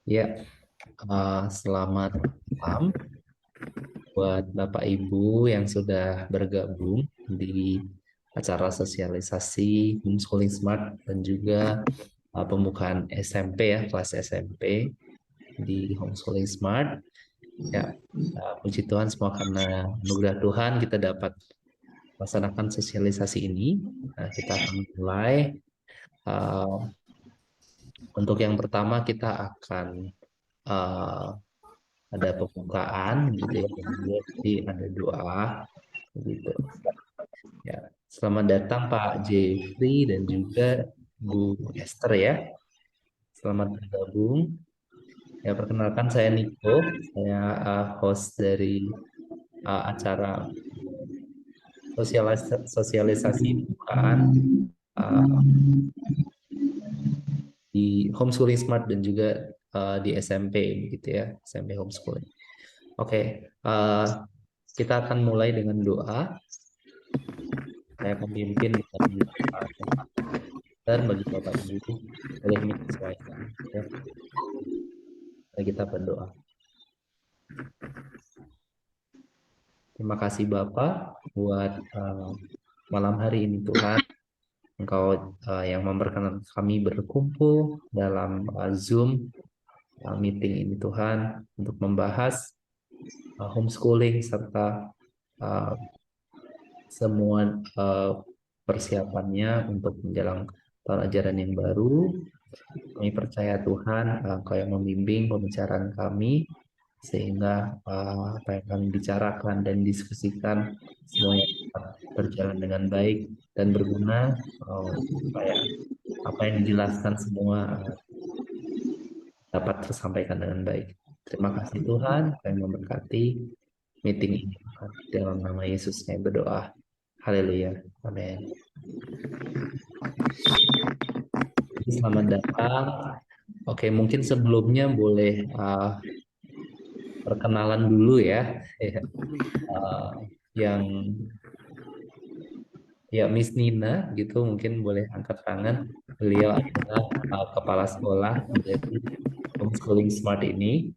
Ya, selamat malam buat Bapak Ibu yang sudah bergabung di acara sosialisasi Homeschooling Smart dan juga pembukaan SMP ya, kelas SMP di Homeschooling Smart. Ya, puji Tuhan semua karena anugerah Tuhan kita dapat melaksanakan sosialisasi ini. Nah, kita akan mulai. Uh, untuk yang pertama kita akan uh, ada pembukaan gitu ya, kemudian nanti ada doa gitu ya. Selamat datang Pak Jeffrey dan juga Bu Esther ya. Selamat bergabung. Ya, perkenalkan saya Niko, saya host dari acara sosialisasi pembukaan uh, di Homeschooling Smart dan juga di SMP gitu ya, SMP Homeschooling. Oke, kita akan mulai dengan doa. Saya pemimpin dengan dan bagi Bapak Ibu boleh menyesuaikan ya. Mari kita berdoa. Terima kasih Bapak buat malam hari ini Tuhan. Engkau yang memperkenankan kami berkumpul dalam Zoom meeting ini Tuhan untuk membahas homeschooling serta uh, semua persiapannya untuk menjelang tahun ajaran yang baru. Kami percaya Tuhan, Engkau yang membimbing pembicaraan kami, sehingga apa yang kami bicarakan dan diskusikan semuanya dapat berjalan dengan baik dan berguna, supaya apa yang dijelaskan semua dapat tersampaikan dengan baik. Terima kasih Tuhan, kami memberkati meeting ini. Dalam nama Yesus kami berdoa. Haleluya. Amin. Selamat datang. Oke, mungkin sebelumnya boleh perkenalan dulu ya. Yang ya Miss Nina gitu mungkin boleh angkat tangan. Beliau adalah kepala sekolah dari Homeschooling Smart ini.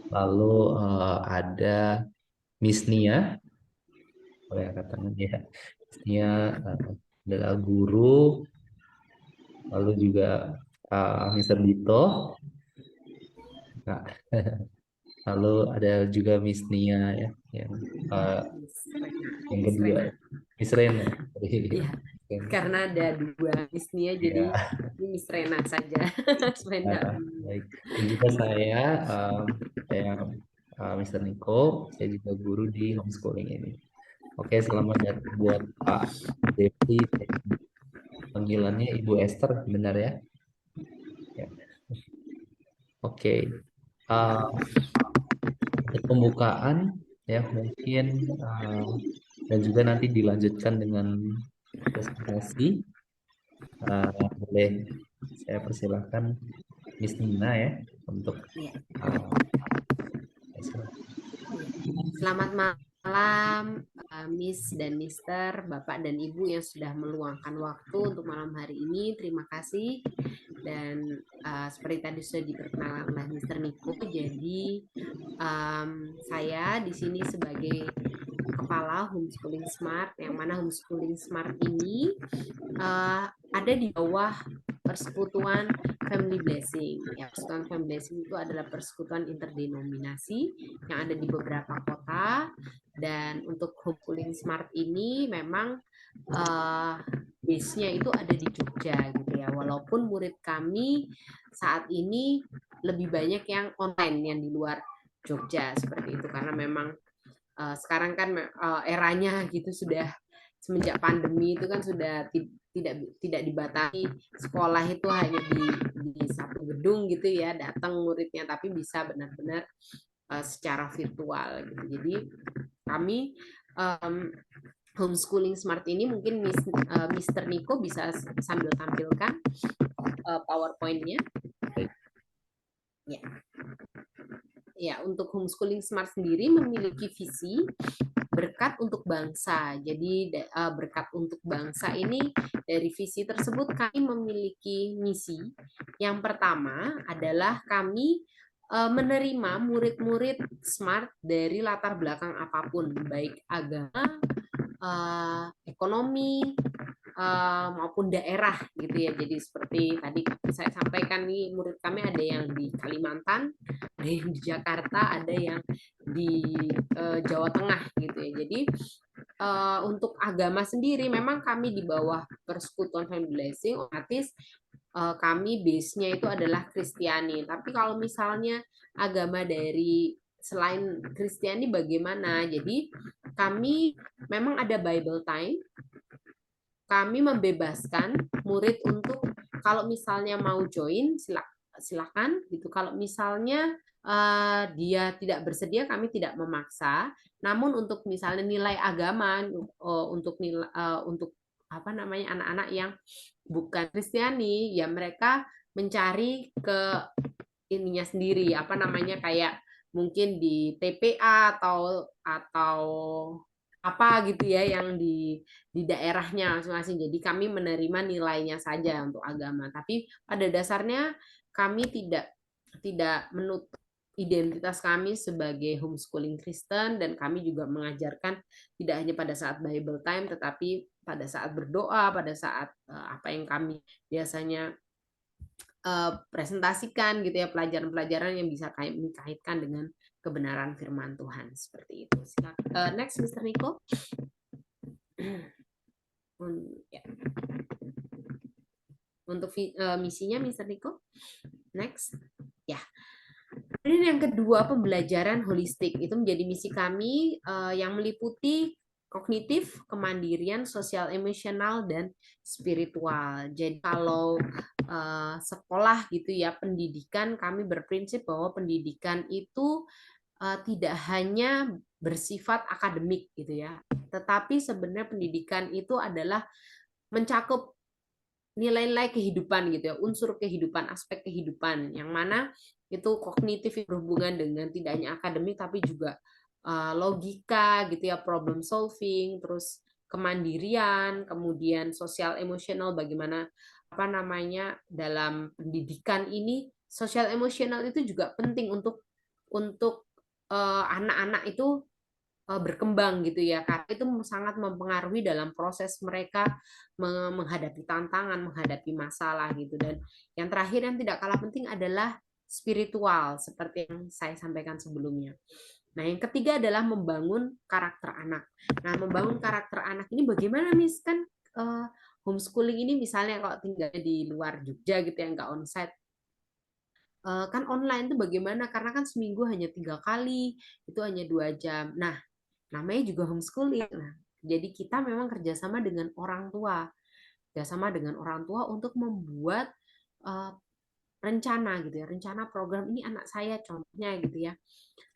Lalu ada Miss Nia, boleh angkat tangan ya. Miss Nia adalah guru. Lalu juga Mr. Dito. Nah, lalu ada juga Miss Nia ya, yang uh, yang Miss kedua, Rena. Miss Rena. Iya, karena ada dua Miss Nia, jadi Ya, ini Miss Rena saja. Supaya enggak bingung. baik. Dan juga saya Mr. Niko, saya juga guru di homeschooling ini. Oke, selamat datang buat Pak Devi. Panggilannya Ibu Esther, benar ya? Ya. Oke. Uh, untuk pembukaan ya mungkin dan juga nanti dilanjutkan dengan presentasi. Boleh saya persilahkan Miss Nina ya untuk Iya. uh, silakan. Selamat malam, Miss dan Mister, Bapak dan Ibu yang sudah meluangkan waktu untuk malam hari ini. Terima kasih. Dan seperti tadi sudah diperkenalkan oleh Mister Niko, jadi saya di sini sebagai kepala Homeschooling Smart, yang mana Homeschooling Smart ini ada di bawah Persekutuan Family Blessing. Ya, Persekutuan Family Blessing itu adalah persekutuan interdenominasi yang ada di beberapa kota. Dan untuk Homeschooling Smart ini memang base-nya itu ada di Jogja gitu ya. Walaupun murid kami saat ini lebih banyak yang online, yang di luar Jogja seperti itu, karena memang sekarang kan eranya gitu, sudah semenjak pandemi itu kan sudah tidak dibatasi sekolah itu hanya di satu gedung gitu ya, datang muridnya, tapi bisa benar-benar secara virtual gitu. Jadi kami Homeschooling Smart ini mungkin Mr. Niko bisa sambil tampilkan PowerPoint-nya. Baik. Ya. Ya, untuk Homeschooling Smart sendiri memiliki visi berkat untuk bangsa. Jadi berkat untuk bangsa ini dari visi tersebut kami memiliki misi. Yang pertama adalah kami menerima murid-murid smart dari latar belakang apapun, baik agama, ekonomi, maupun daerah gitu ya. Jadi seperti tadi saya sampaikan nih, murid kami ada yang di Kalimantan, ada yang di Jakarta, ada yang di Jawa Tengah gitu ya. Jadi untuk agama sendiri memang kami di bawah Persekutuan Family Blessing, otomatis kami base-nya itu adalah Kristiani. Tapi kalau misalnya agama dari selain Kristiani bagaimana? Jadi kami memang ada Bible time. Kami membebaskan murid untuk kalau misalnya mau join silakan gitu. Kalau misalnya dia tidak bersedia, kami tidak memaksa. Namun untuk misalnya nilai agama untuk apa namanya anak-anak yang bukan Kristiani, ya mereka mencari ke ininya sendiri, apa namanya kayak mungkin di TPA atau apa gitu ya yang di daerahnya masing-masing. Jadi kami menerima nilainya saja untuk agama. Tapi pada dasarnya kami tidak menutup identitas kami sebagai homeschooling Kristen, dan kami juga mengajarkan tidak hanya pada saat Bible time tetapi pada saat berdoa, pada saat apa yang kami biasanya presentasikan gitu ya, pelajaran-pelajaran yang bisa kami kaitkan dengan kebenaran firman Tuhan seperti itu. Next, Mr. Nico. Ya. Untuk misinya, Mr. Nico. Next. Ya. Dan yang kedua, pembelajaran holistik. Itu menjadi misi kami yang meliputi kognitif, kemandirian, sosial emosional, dan spiritual. Jadi kalau sekolah gitu ya, pendidikan, kami berprinsip bahwa pendidikan itu tidak hanya bersifat akademik gitu ya, tetapi sebenarnya pendidikan itu adalah mencakup nilai-nilai kehidupan gitu ya, unsur kehidupan, aspek kehidupan, yang mana itu kognitif berhubungan dengan tidak hanya akademik tapi juga logika gitu ya, problem solving, terus kemandirian, kemudian sosial emosional, bagaimana apa namanya dalam pendidikan ini sosial emosional itu juga penting untuk anak-anak itu berkembang gitu ya, karena itu sangat mempengaruhi dalam proses mereka menghadapi tantangan, menghadapi masalah gitu. Dan yang terakhir yang tidak kalah penting adalah spiritual seperti yang saya sampaikan sebelumnya. Nah, yang ketiga adalah membangun karakter anak. Nah, membangun karakter anak ini bagaimana, Miss? Kan homeschooling ini misalnya kalau tinggal di luar Jogja gitu ya, nggak onsite, kan online tuh bagaimana? Karena kan seminggu hanya 3 kali, itu hanya 2 jam. Nah, namanya juga homeschooling. Nah, jadi kita memang kerjasama dengan orang tua, untuk membuat rencana gitu ya, rencana program ini anak saya contohnya gitu ya.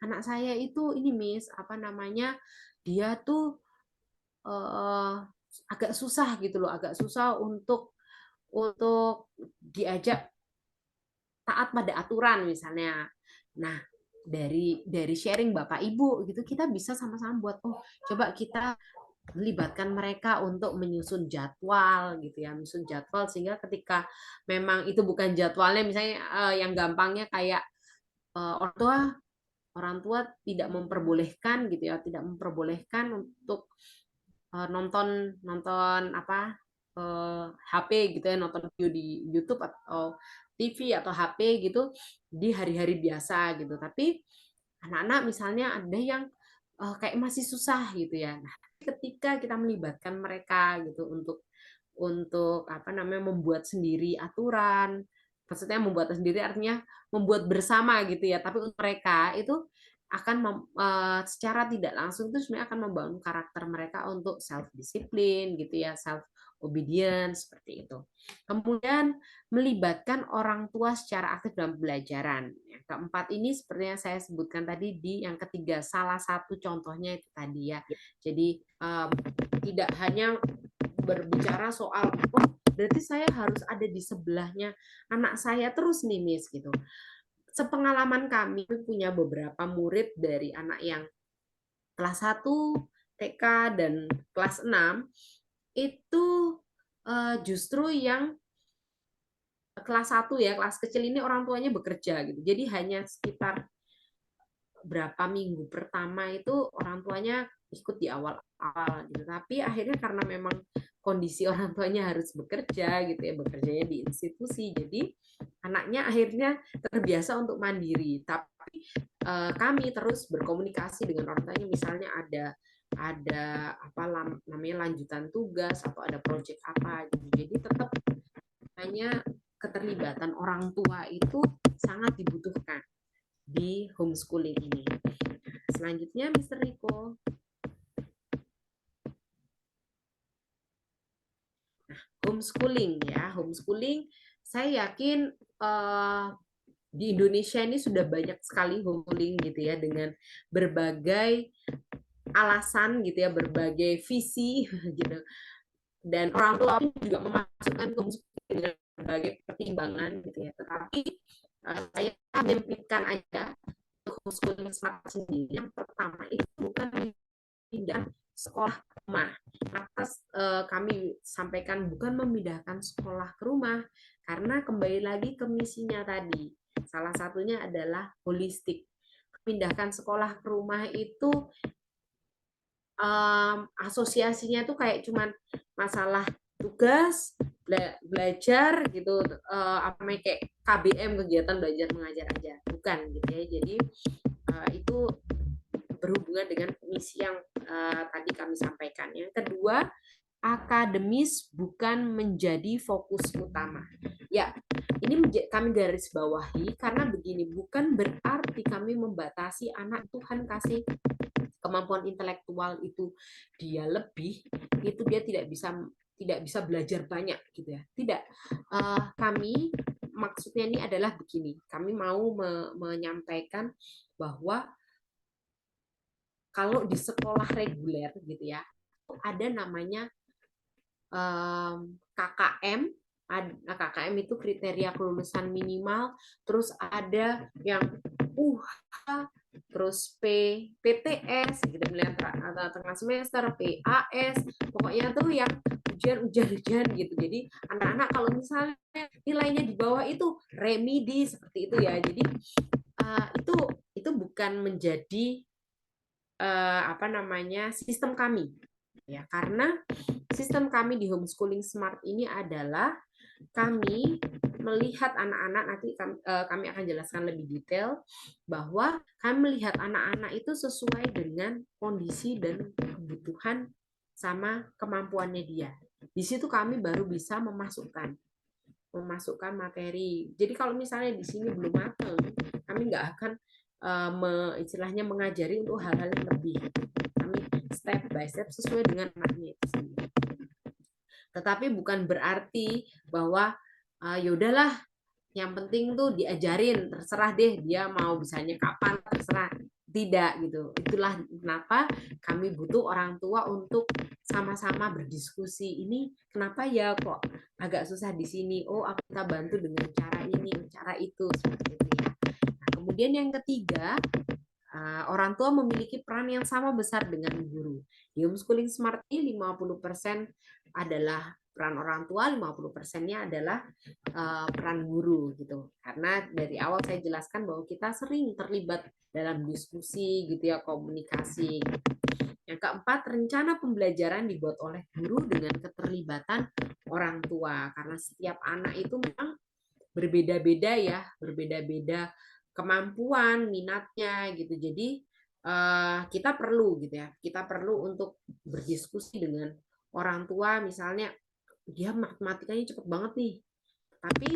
Anak saya itu ini Miss, apa namanya? Dia tuh agak susah gitu loh, agak susah untuk diajak taat pada aturan misalnya. Nah, dari sharing Bapak Ibu gitu kita bisa sama-sama buat coba kita melibatkan mereka untuk menyusun jadwal gitu ya, menyusun jadwal sehingga ketika memang itu bukan jadwalnya, misalnya yang gampangnya kayak orang tua tidak memperbolehkan gitu ya, tidak memperbolehkan untuk nonton nonton apa HP gitu ya, nonton video di YouTube atau TV atau HP gitu di hari-hari biasa gitu. Tapi anak-anak misalnya ada yang kayak masih susah gitu ya. Nah, ketika kita melibatkan mereka gitu untuk apa namanya membuat sendiri aturan, maksudnya membuat sendiri artinya membuat bersama gitu ya. Tapi untuk mereka itu akan secara tidak langsung itu sebenarnya akan membangun karakter mereka untuk self disiplin gitu ya, self obedience seperti itu. Kemudian melibatkan orang tua secara aktif dalam pembelajaran. Yang keempat ini seperti yang saya sebutkan tadi, di yang ketiga salah satu contohnya itu tadi ya. Jadi tidak hanya berbicara soal berarti saya harus ada di sebelahnya anak saya terus nih Miss gitu. Sepengalaman kami punya beberapa murid dari anak yang kelas 1 TK dan kelas 6 itu justru yang kelas 1 ya, kelas kecil ini orang tuanya bekerja gitu. Jadi hanya sekitar berapa minggu pertama itu orang tuanya ikut di awal-awal gitu. Tapi akhirnya karena memang kondisi orang tuanya harus bekerja gitu ya, bekerjanya di institusi. Jadi anaknya akhirnya terbiasa untuk mandiri. Tapi kami terus berkomunikasi dengan orang tuanya, misalnya ada apa namanya lanjutan tugas atau ada proyek apa gitu. Jadi tetap hanya keterlibatan orang tua itu sangat dibutuhkan di homeschooling ini. Selanjutnya, Mr. Riko. Homeschooling ya, homeschooling. Saya yakin di Indonesia ini sudah banyak sekali homeschooling gitu ya, dengan berbagai alasan gitu ya, berbagai visi gitu. Dan orang tua juga memasukkan homeschooling dengan berbagai pertimbangan gitu ya. Tetapi saya mimpikan aja homeschooling smart sendiri. Yang pertama itu bukan pindah sekolah ke rumah. Atas kami sampaikan bukan memindahkan sekolah ke rumah, karena kembali lagi ke misinya tadi. Salah satunya adalah holistik. Pindahkan sekolah ke rumah itu asosiasinya tuh kayak cuman masalah tugas, belajar gitu, apa namanya kayak KBM, kegiatan belajar mengajar aja, bukan gitu ya. Jadi itu berhubungan dengan misi yang tadi kami sampaikan. Yang kedua, akademis bukan menjadi fokus utama. Ya, ini kami garis bawahi karena begini, bukan berarti kami membatasi anak Tuhan kasih kemampuan intelektual itu dia lebih, itu dia tidak bisa belajar banyak gitu ya. Tidak. Kami maksudnya ini adalah begini, kami mau menyampaikan bahwa kalau di sekolah reguler gitu ya, ada namanya KKM. KKM itu kriteria kelulusan minimal, terus ada yang terus PTS gitu, tengah semester, PAS, pokoknya tuh yang ujian gitu. Jadi anak-anak kalau misalnya nilainya di bawah itu remedi seperti itu ya. Jadi itu bukan menjadi apa namanya sistem kami ya, karena sistem kami di homeschooling smart ini adalah kami melihat anak-anak, nanti kami akan jelaskan lebih detail, bahwa kami melihat anak-anak itu sesuai dengan kondisi dan kebutuhan sama kemampuannya dia. Di situ kami baru bisa memasukkan materi. Jadi kalau misalnya di sini belum matang, kami nggak akan istilahnya mengajari untuk hal-hal yang lebih. Kami step by step sesuai dengan anaknya itu sendiri. Tetapi bukan berarti bahwa yaudahlah, yang penting tuh diajarin, terserah deh dia mau bisanya kapan, terserah. Tidak gitu. Itulah kenapa kami butuh orang tua untuk sama-sama berdiskusi. Ini kenapa ya kok agak susah di sini? Oh, kita bantu dengan cara ini, cara itu, seperti itu ya. Nah, kemudian yang ketiga, orang tua memiliki peran yang sama besar dengan guru. Di homeschooling smart ini 50% adalah peran orang tua, 50%-nya adalah peran guru gitu. Karena dari awal saya jelaskan bahwa kita sering terlibat dalam diskusi gitu ya, komunikasi. Yang keempat, rencana pembelajaran dibuat oleh guru dengan keterlibatan orang tua, karena setiap anak itu memang berbeda-beda ya, berbeda-beda kemampuan, minatnya gitu. Jadi kita perlu gitu ya, kita perlu untuk berdiskusi dengan orang tua, misalnya dia matematikanya cepet banget nih, tapi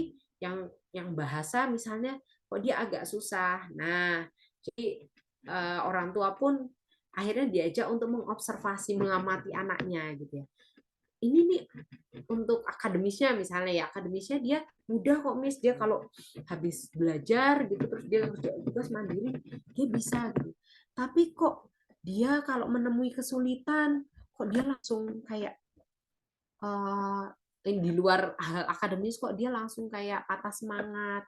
yang bahasa misalnya kok dia agak susah. Nah, jadi orang tua pun akhirnya diajak untuk mengobservasi, mengamati anaknya gitu ya. Ini nih untuk akademisnya misalnya ya, akademisnya dia mudah kok Miss, dia kalau habis belajar gitu terus dia kerja tugas mandiri dia bisa gitu. Tapi kok dia kalau menemui kesulitan kok dia langsung kayak di luar hal akademis kok dia langsung kayak patah semangat.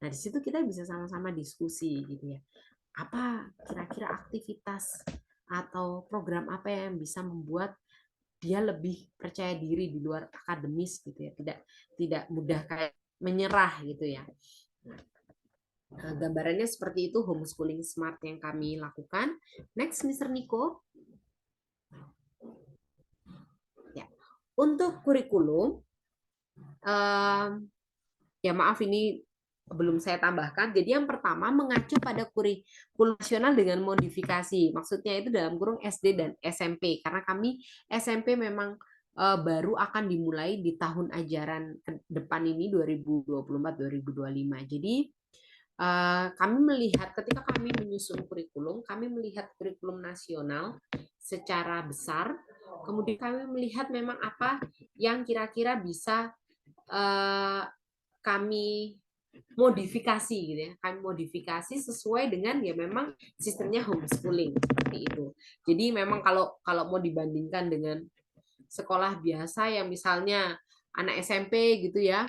Nah, di situ kita bisa sama-sama diskusi gitu ya. Apa kira-kira aktivitas atau program apa yang bisa membuat dia lebih percaya diri di luar akademis gitu ya, tidak mudah kayak menyerah gitu ya. Nah, gambarannya seperti itu homeschooling smart yang kami lakukan. Next, Mr. Niko. Ya. Untuk kurikulum, ya maaf ini belum saya tambahkan. Jadi yang pertama mengacu pada kurikulum nasional dengan modifikasi. Maksudnya itu dalam kurung SD dan SMP. Karena kami SMP memang baru akan dimulai di tahun ajaran ke depan ini 2024-2025. Jadi kami melihat ketika kami menyusun kurikulum, kami melihat kurikulum nasional secara besar. Kemudian kami melihat memang apa yang kira-kira bisa kami modifikasi gitu ya. Kami modifikasi sesuai dengan ya memang sistemnya homeschooling seperti itu. Jadi memang kalau kalau mau dibandingkan dengan sekolah biasa yang misalnya anak SMP gitu ya,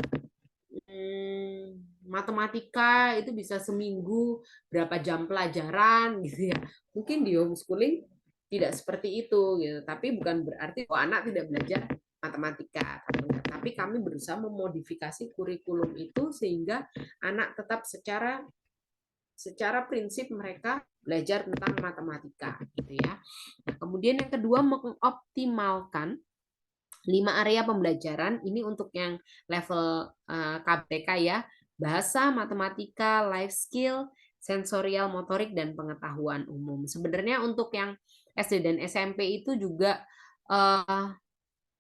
matematika itu bisa seminggu berapa jam pelajaran gitu ya. Mungkin di homeschooling tidak seperti itu gitu. Tapi bukan berarti bahwa anak tidak belajar matematika. Tapi kami berusaha memodifikasi kurikulum itu sehingga anak tetap secara prinsip mereka belajar tentang matematika gitu ya. Nah, kemudian yang kedua mengoptimalkan 5 area pembelajaran ini untuk yang level KBK ya, bahasa, matematika, life skill, sensorial motorik dan pengetahuan umum. Sebenarnya untuk yang SD dan SMP itu juga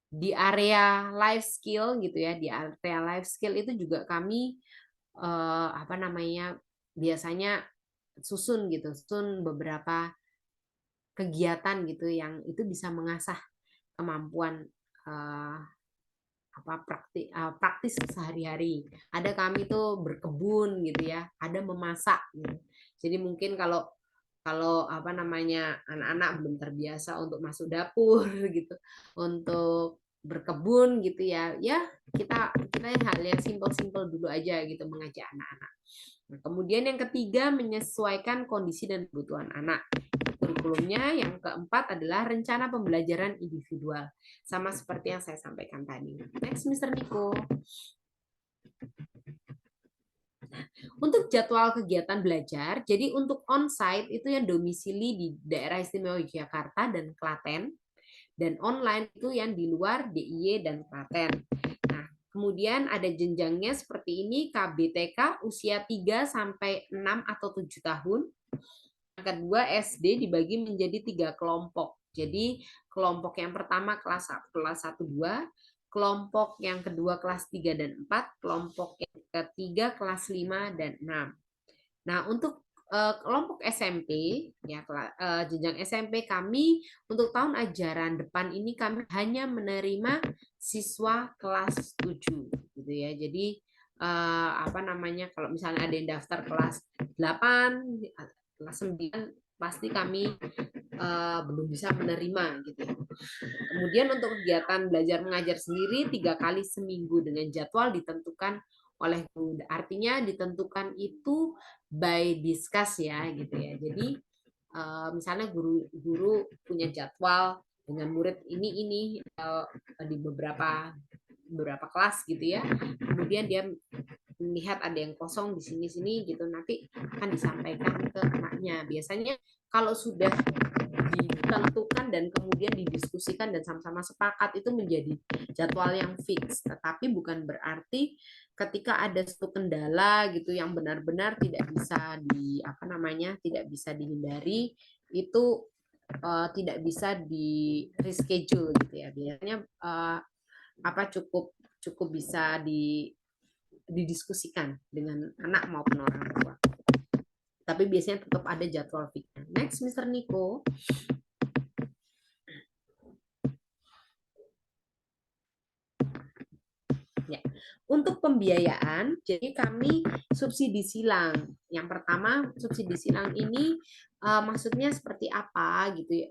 di area life skill gitu ya, di area life skill itu juga kami apa namanya biasanya susun beberapa kegiatan gitu yang itu bisa mengasah kemampuan uh, praktis sehari-hari. Ada kami tuh berkebun gitu ya, ada memasak gitu. Jadi mungkin kalau kalau apa namanya anak-anak belum terbiasa untuk masuk dapur gitu, untuk berkebun gitu ya, ya kita hal yang simpel-simpel dulu aja gitu mengajak anak-anak. Nah, kemudian yang ketiga menyesuaikan kondisi dan kebutuhan anak. Kurikulumnya yang keempat adalah rencana pembelajaran individual. Sama seperti yang saya sampaikan tadi. Next, Mr. Niko. Untuk jadwal kegiatan belajar, jadi untuk on-site itu yang domisili di daerah istimewa Yogyakarta dan Klaten, dan online itu yang di luar DIY dan Klaten. Nah, kemudian ada jenjangnya seperti ini, KBTK usia 3 sampai 6 atau 7 tahun. Yang kedua SD dibagi menjadi 3 kelompok. Jadi kelompok yang pertama kelas 1 2, kelompok yang kedua kelas 3 dan 4, kelompok yang ketiga kelas 5 dan 6. Nah, untuk kelompok SMP ya jenjang SMP kami untuk tahun ajaran depan ini kami hanya menerima siswa kelas 7 gitu ya. Jadi apa namanya kalau misalnya ada yang daftar kelas 8, kelas 9 pasti kami belum bisa menerima gitu ya. Kemudian untuk kegiatan belajar mengajar sendiri 3 kali seminggu dengan jadwal ditentukan oleh guru. Artinya ditentukan itu by discuss ya gitu ya. Jadi misalnya guru punya jadwal dengan murid ini di beberapa kelas gitu ya. Kemudian dia melihat ada yang kosong di sini gitu, nanti akan disampaikan ke anaknya. Biasanya kalau sudah ditentukan dan kemudian didiskusikan dan sama-sama sepakat itu menjadi jadwal yang fix. Tetapi bukan berarti ketika ada satu kendala gitu yang benar-benar tidak bisa tidak bisa dihindari itu tidak bisa di reschedule gitu ya. Biasanya cukup bisa didiskusikan dengan anak maupun orang tua. Tapi biasanya tetap ada jadwal fix. Next, Mr. Niko. Ya. Untuk pembiayaan, jadi kami subsidi silang. Yang pertama, subsidi silang ini maksudnya seperti apa gitu ya.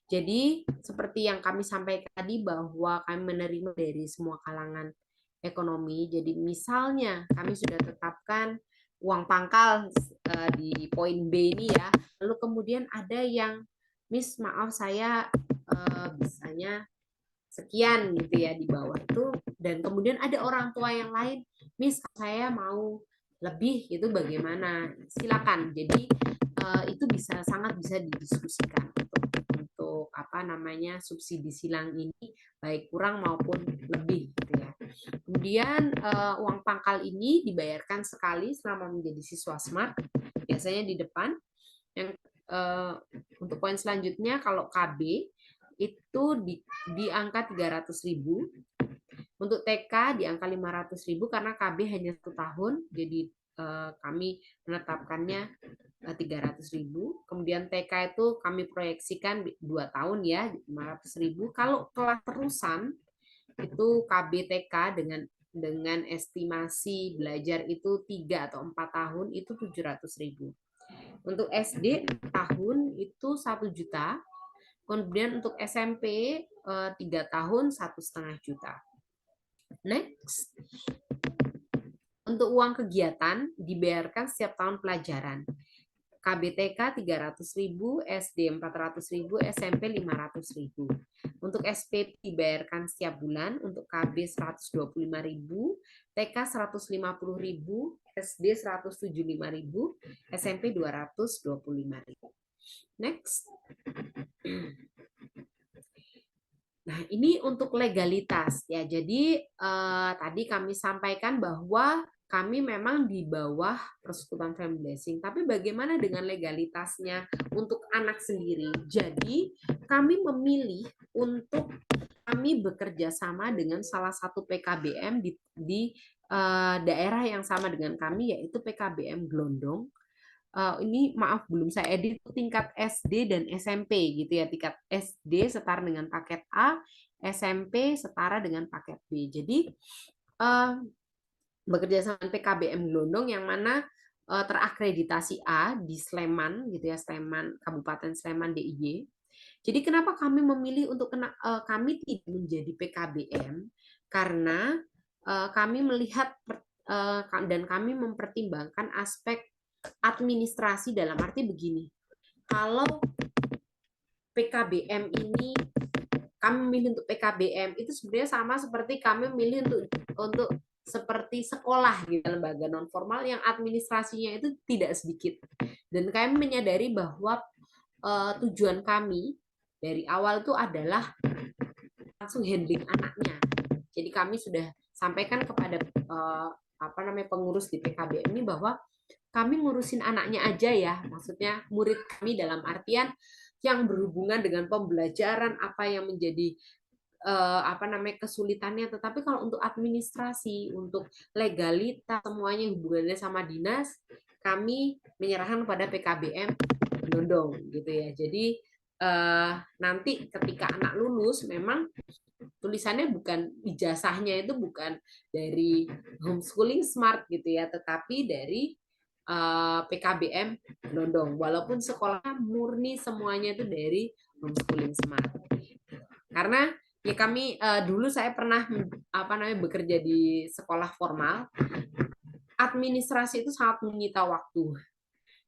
Jadi seperti yang kami sampaikan tadi bahwa kami menerima dari semua kalangan ekonomi. Jadi misalnya kami sudah tetapkan uang pangkal di poin B ini ya. Lalu kemudian ada yang Miss maaf saya bisanya sekian gitu ya di bawah itu, dan kemudian ada orang tua yang lain, Miss saya mau lebih, itu bagaimana? Silakan. Jadi itu sangat bisa didiskusikan untuk apa namanya subsidi silang ini, baik kurang maupun lebih gitu ya. Kemudian uang pangkal ini dibayarkan sekali selama menjadi siswa smart, biasanya di depan. Yang untuk poin selanjutnya, kalau KB itu di angka 300.000, untuk TK di angka 500.000 karena KB hanya 1 tahun, jadi kami menetapkannya 300.000. Kemudian TK itu kami proyeksikan 2 tahun ya, 500.000. Kalau kelas terusan itu KB TK dengan estimasi belajar itu 3 atau 4 tahun itu 700.000. Untuk SD tahun itu 1 juta. Kemudian untuk SMP 3 tahun 1,5 juta. Next. Untuk uang kegiatan dibayarkan setiap tahun pelajaran. KBTK 300.000, SD 400.000, SMP 500.000. Untuk SPP dibayarkan setiap bulan, untuk KB 125.000, TK 150.000, SD 175.000, SMP 225.000. Next. Nah, ini untuk legalitas ya. Jadi tadi kami sampaikan bahwa kami memang di bawah Persekutuan Family Blessing, tapi bagaimana dengan legalitasnya untuk anak sendiri? Jadi kami memilih untuk kami bekerja sama dengan salah satu PKBM di daerah yang sama dengan kami, yaitu PKBM Glondong. Ini maaf belum saya edit tingkat SD dan SMP gitu ya. Tingkat SD setara dengan paket A, SMP setara dengan paket B. Jadi bekerja sama dengan PKBM Glondong yang mana terakreditasi A di Sleman gitu ya, Sleman, Kabupaten Sleman DIY. Jadi kenapa kami memilih untuk kami tidak menjadi PKBM, karena kami melihat dan kami mempertimbangkan aspek administrasi, dalam arti begini, kalau PKBM ini kami memilih untuk PKBM itu sebenarnya sama seperti kami memilih untuk seperti sekolah gitu, lembaga non formal yang administrasinya itu tidak sedikit. Dan kami menyadari bahwa tujuan kami dari awal itu adalah langsung handling anaknya. Jadi kami sudah sampaikan kepada pengurus di PKBM ini bahwa kami ngurusin anaknya aja ya, maksudnya murid kami dalam artian yang berhubungan dengan pembelajaran, apa yang menjadi kesulitannya. Tetapi kalau untuk administrasi, untuk legalitas, semuanya hubungannya sama dinas, kami menyerahkan pada PKBM Glondong gitu ya. Jadi nanti ketika anak lulus, memang tulisannya bukan, ijazahnya itu bukan dari homeschooling smart gitu ya, tetapi dari PKBM Glondong, walaupun sekolahnya murni semuanya itu dari homeschooling smart. Karena ya kami dulu saya pernah bekerja di sekolah formal, administrasi itu sangat menyita waktu,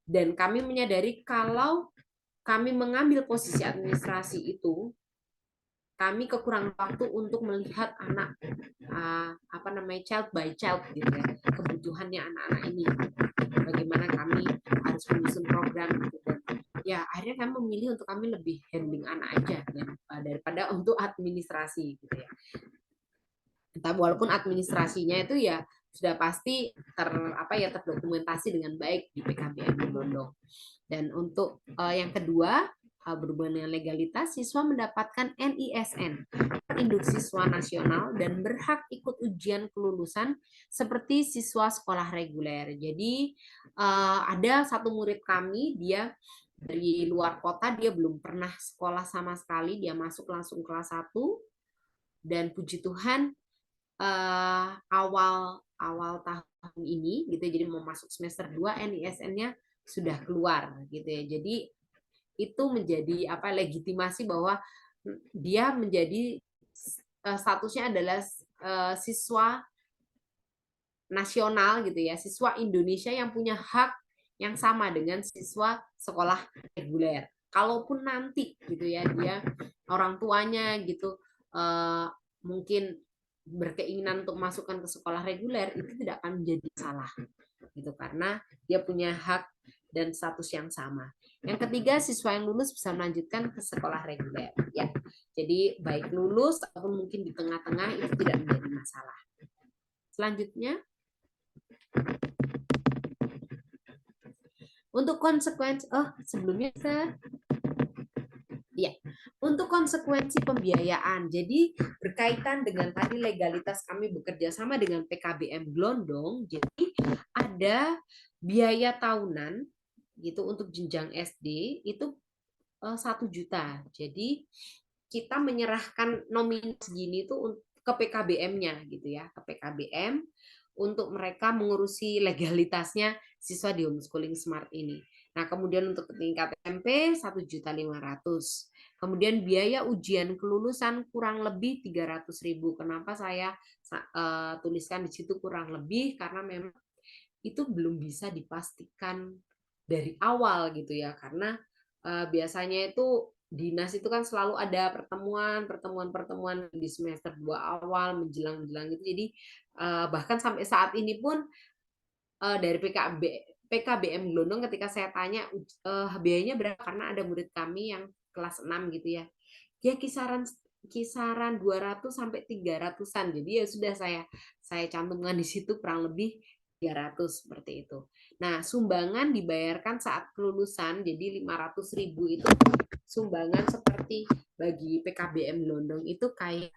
dan kami menyadari kalau kami mengambil posisi administrasi itu, kami kekurangan waktu untuk melihat anak child by child gitu ya, kebutuhannya anak-anak ini, bagaimana kami harus menyusun program gitu. Dan ya akhirnya kami memilih untuk kami lebih handling anak aja ya, daripada untuk administrasi gitu ya. Tapi walaupun administrasinya itu ya sudah pasti terdokumentasi dengan baik di PKBM Glondong. Dan untuk yang kedua, berhubungan dengan legalitas, siswa mendapatkan NISN, Induk Siswa Nasional, dan berhak ikut ujian kelulusan seperti siswa sekolah reguler. Jadi ada satu murid kami, dia dari luar kota, dia belum pernah sekolah sama sekali, dia masuk langsung kelas 1, dan puji Tuhan awal tahun ini gitu, jadi mau masuk semester 2 NISN-nya sudah keluar gitu ya. Jadi itu menjadi legitimasi bahwa dia menjadi statusnya adalah siswa nasional gitu ya, siswa Indonesia yang punya hak yang sama dengan siswa sekolah reguler. kalaupun nanti gitu ya dia orang tuanya gitu mungkin berkeinginan untuk masukkan ke sekolah reguler, itu tidak akan menjadi salah gitu karena dia punya hak dan status yang sama. Yang ketiga, siswa yang lulus bisa melanjutkan ke sekolah reguler ya. Jadi baik lulus ataupun mungkin di tengah-tengah itu tidak menjadi masalah. Selanjutnya, untuk konsekuensi sebelumnya ya, untuk konsekuensi pembiayaan. Jadi berkaitan dengan tadi legalitas kami bekerja sama dengan PKBM Glondong, jadi ada biaya tahunan gitu untuk jenjang SD itu 1 juta. Jadi kita menyerahkan nominal segini itu ke PKBM-nya gitu ya, ke PKBM untuk mereka mengurusi legalitasnya siswa di homeschooling smart ini. Nah, kemudian untuk tingkat SMP 1.500.000. Kemudian biaya ujian kelulusan kurang lebih 300.000. Kenapa saya tuliskan di situ kurang lebih? Karena memang itu belum bisa dipastikan dari awal gitu ya, karena biasanya itu dinas itu kan selalu ada pertemuan di semester 2 awal menjelang gitu. Jadi bahkan sampai saat ini pun dari PKBM Glondong ketika saya tanya biayanya berapa karena ada murid kami yang kelas 6 gitu ya. Dia kisaran 200 sampai 300-an. Jadi ya sudah saya cantumkan di situ kurang lebih 300 seperti itu. Nah, sumbangan dibayarkan saat kelulusan, jadi 500.000 itu sumbangan seperti bagi PKBM Glondong itu kayak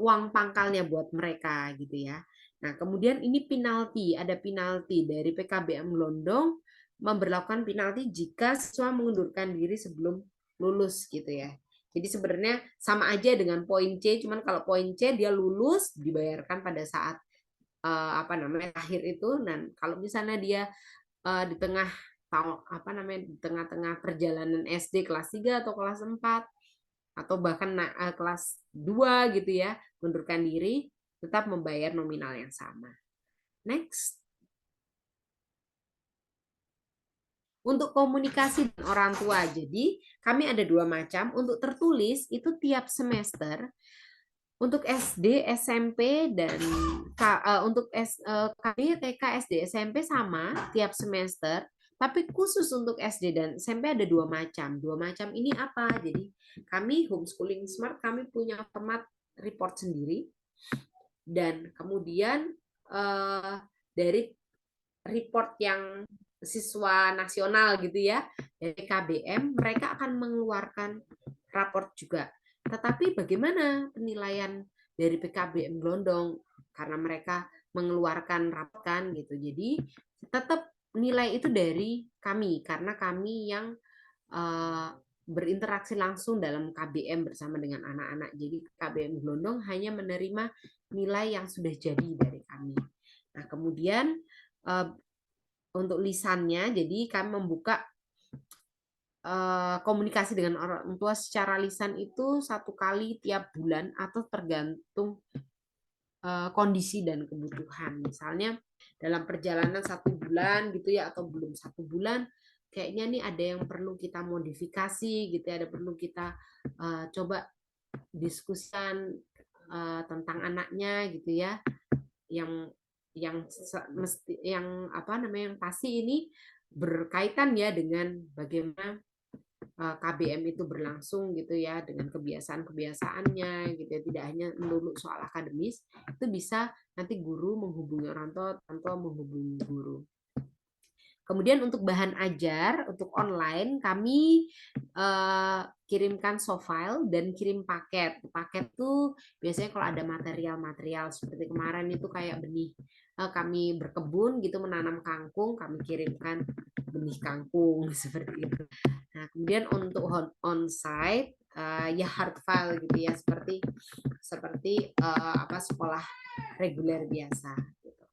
uang pangkalnya buat mereka gitu ya. Nah, kemudian ini penalti, ada penalti dari PKBM Glondong memberlakukan penalti jika siswa mengundurkan diri sebelum lulus gitu ya. Jadi sebenarnya sama aja dengan poin C, cuman kalau poin C dia lulus dibayarkan pada saat akhir itu, dan kalau misalnya dia di tengah di tengah-tengah perjalanan SD kelas 3 atau kelas 4 atau bahkan kelas 2 gitu ya, mundurkan diri, tetap membayar nominal yang sama. Next. Untuk komunikasi dengan orang tua, jadi kami ada 2 macam. Untuk tertulis itu tiap semester untuk SD, SMP, dan untuk kami TK, SD, SMP sama tiap semester. Tapi khusus untuk SD dan SMP ada 2 macam. 2 macam ini apa? Jadi kami homeschooling smart, kami punya format report sendiri. Dan kemudian dari report yang siswa nasional gitu ya, dari KBM, mereka akan mengeluarkan raport juga. Tetapi bagaimana penilaian dari PKBM Glondong? Karena mereka mengeluarkan raport kan gitu. Jadi tetap nilai itu dari kami, karena kami yang berinteraksi langsung dalam KBM bersama dengan anak-anak. Jadi KBM Glondong hanya menerima nilai yang sudah jadi dari kami. Nah, kemudian untuk lisannya, jadi kami membuka komunikasi dengan orang tua secara lisan itu 1 kali tiap bulan atau tergantung kondisi dan kebutuhan. Misalnya dalam perjalanan 1 bulan gitu ya, atau belum 1 bulan, kayaknya nih ada yang perlu kita modifikasi gitu ya, ada perlu kita coba diskusikan tentang anaknya gitu ya, yang yang pasti ini berkaitan ya dengan bagaimana KBM itu berlangsung gitu ya, dengan kebiasaan-kebiasaannya gitu ya, tidak hanya melulu soal akademis. Itu bisa nanti guru menghubungi orang tua menghubungi guru. Kemudian untuk bahan ajar, untuk online, kami kirimkan soft file dan kirim paket. Paket tuh biasanya kalau ada material-material seperti kemarin itu kayak benih. Kami berkebun gitu, menanam kangkung, kami kirimkan benih kangkung seperti itu. Nah, kemudian untuk on-site, ya hard file gitu ya, seperti sekolah reguler biasa. Gitu.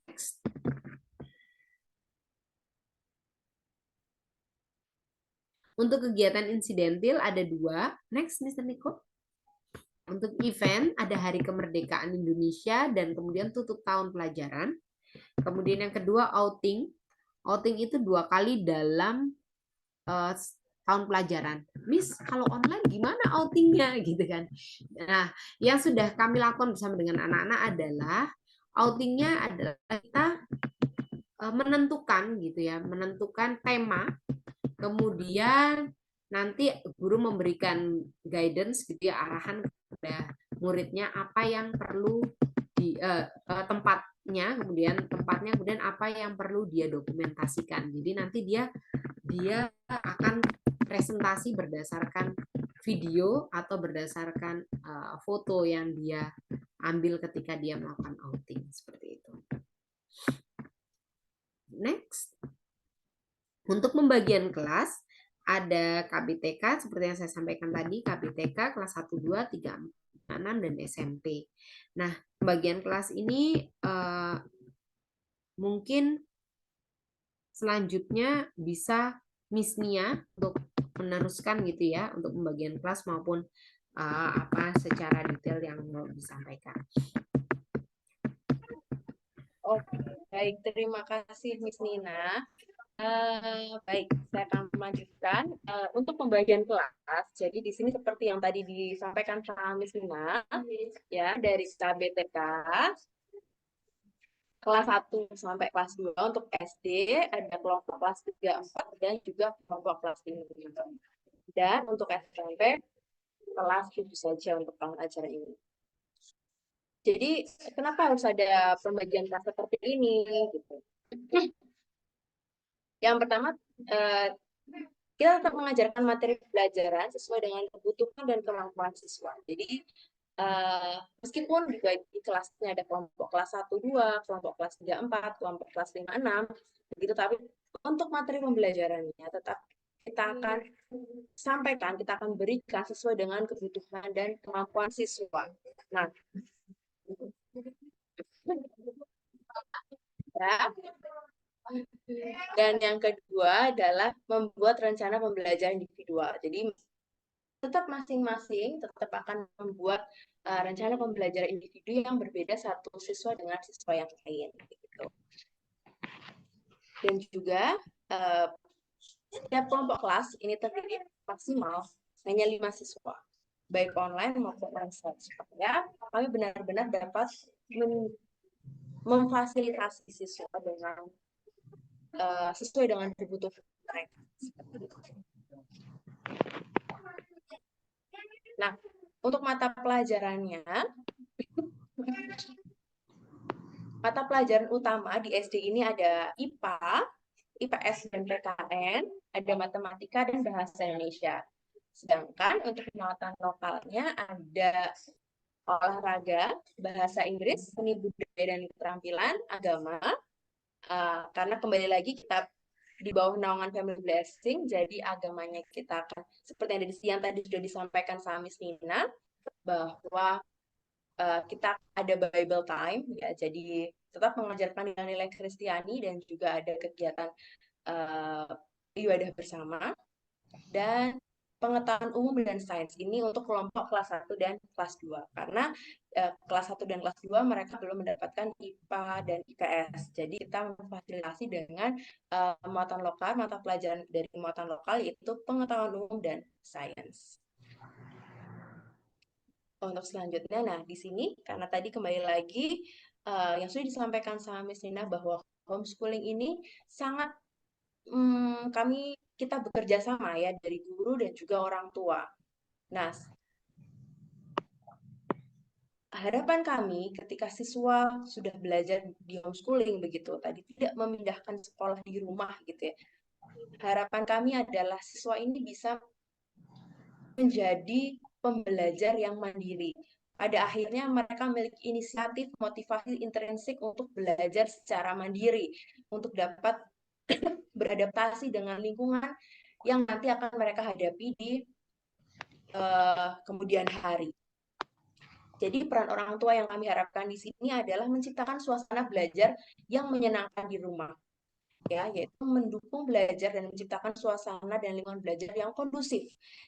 Next. Untuk kegiatan insidentil ada 2. Next, Mr. Niko. Untuk event ada Hari Kemerdekaan Indonesia dan kemudian tutup tahun pelajaran. Kemudian yang kedua outing. Outing itu 2 kali dalam tahun pelajaran. Miss, kalau online gimana outingnya gitu kan. Nah, yang sudah kami lakukan bersama dengan anak-anak adalah outingnya adalah kita menentukan gitu ya, menentukan tema, kemudian nanti guru memberikan guidance gitu ya, arahan kepada muridnya apa yang perlu di tempatnya kemudian apa yang perlu dia dokumentasikan. Jadi nanti dia akan presentasi berdasarkan video atau berdasarkan foto yang dia ambil ketika dia melakukan outing seperti itu. Next. Untuk pembagian kelas ada KBTK seperti yang saya sampaikan tadi, KBTK kelas 1, 2, 3, 6 dan SMP. Nah, pembagian kelas ini mungkin selanjutnya bisa Miss Nia untuk meneruskan gitu ya untuk pembagian kelas maupun apa secara detail yang mau disampaikan. Oke, baik, terima kasih Miss Nina. Baik, saya akan melanjutkan untuk pembagian kelas. Jadi di sini seperti yang tadi disampaikan sama Miss Nina, ya dari KBTK kelas 1 sampai kelas 2 untuk SD, ada kelompok kelas 3, 4, dan juga kelompok kelas 5. Dan untuk SMP, kelas 7 saja untuk tahun ajaran ini. Jadi, kenapa harus ada pembagian kelas seperti ini? Gitu. Yang pertama, kita tetap mengajarkan materi pelajaran sesuai dengan kebutuhan dan kemampuan siswa. Jadi, meskipun juga di kelasnya ada kelompok kelas 1, 2, kelompok kelas 3, 4, kelompok kelas 5, 6, begitu, tapi untuk materi pembelajarannya tetap kita akan sampaikan, kita akan berikan sesuai dengan kebutuhan dan kemampuan siswa. Nah, ya. Dan yang kedua adalah membuat rencana pembelajaran individual. Jadi tetap masing-masing tetap akan membuat rencana pembelajaran individu yang berbeda satu siswa dengan siswa yang lain. Gitu. Dan juga setiap kelompok kelas ini terdiri maksimal hanya 5 siswa, baik online maupun onsite, supaya kami benar-benar dapat memfasilitasi siswa dengan sesuai dengan kebutuhan mereka. Nah, untuk mata pelajarannya, mata pelajaran utama di SD ini ada IPA, IPS dan PKN, ada matematika dan bahasa Indonesia. Sedangkan untuk muatan lokalnya ada olahraga, bahasa Inggris, seni budaya dan keterampilan, agama, karena kembali lagi kita di bawah naungan Family Blessing, jadi agamanya kita akan seperti yang tadi sudah disampaikan sama Miss Nina, bahwa kita ada Bible time, ya, jadi tetap mengajarkan nilai-nilai Kristiani dan juga ada kegiatan ibadah bersama, dan pengetahuan umum dan sains ini untuk kelompok kelas 1 dan kelas 2. Karena kelas 1 dan kelas 2 mereka belum mendapatkan IPA dan IPS. Jadi kita memfasilitasi dengan muatan lokal, mata pelajaran dari muatan lokal yaitu pengetahuan umum dan sains. Untuk selanjutnya, nah di sini karena tadi kembali lagi yang sudah disampaikan sama Miss Nina bahwa homeschooling ini sangat kita bekerja sama ya dari guru dan juga orang tua. Nah, harapan kami ketika siswa sudah belajar di homeschooling begitu tadi tidak memindahkan sekolah di rumah gitu ya. Harapan kami adalah siswa ini bisa menjadi pembelajar yang mandiri. Pada akhirnya mereka memiliki inisiatif, motivasi intrinsik untuk belajar secara mandiri, untuk dapat beradaptasi dengan lingkungan yang nanti akan mereka hadapi di kemudian hari. Jadi peran orang tua yang kami harapkan di sini adalah menciptakan suasana belajar yang menyenangkan di rumah, ya, yaitu mendukung belajar dan menciptakan suasana dan lingkungan belajar yang kondusif.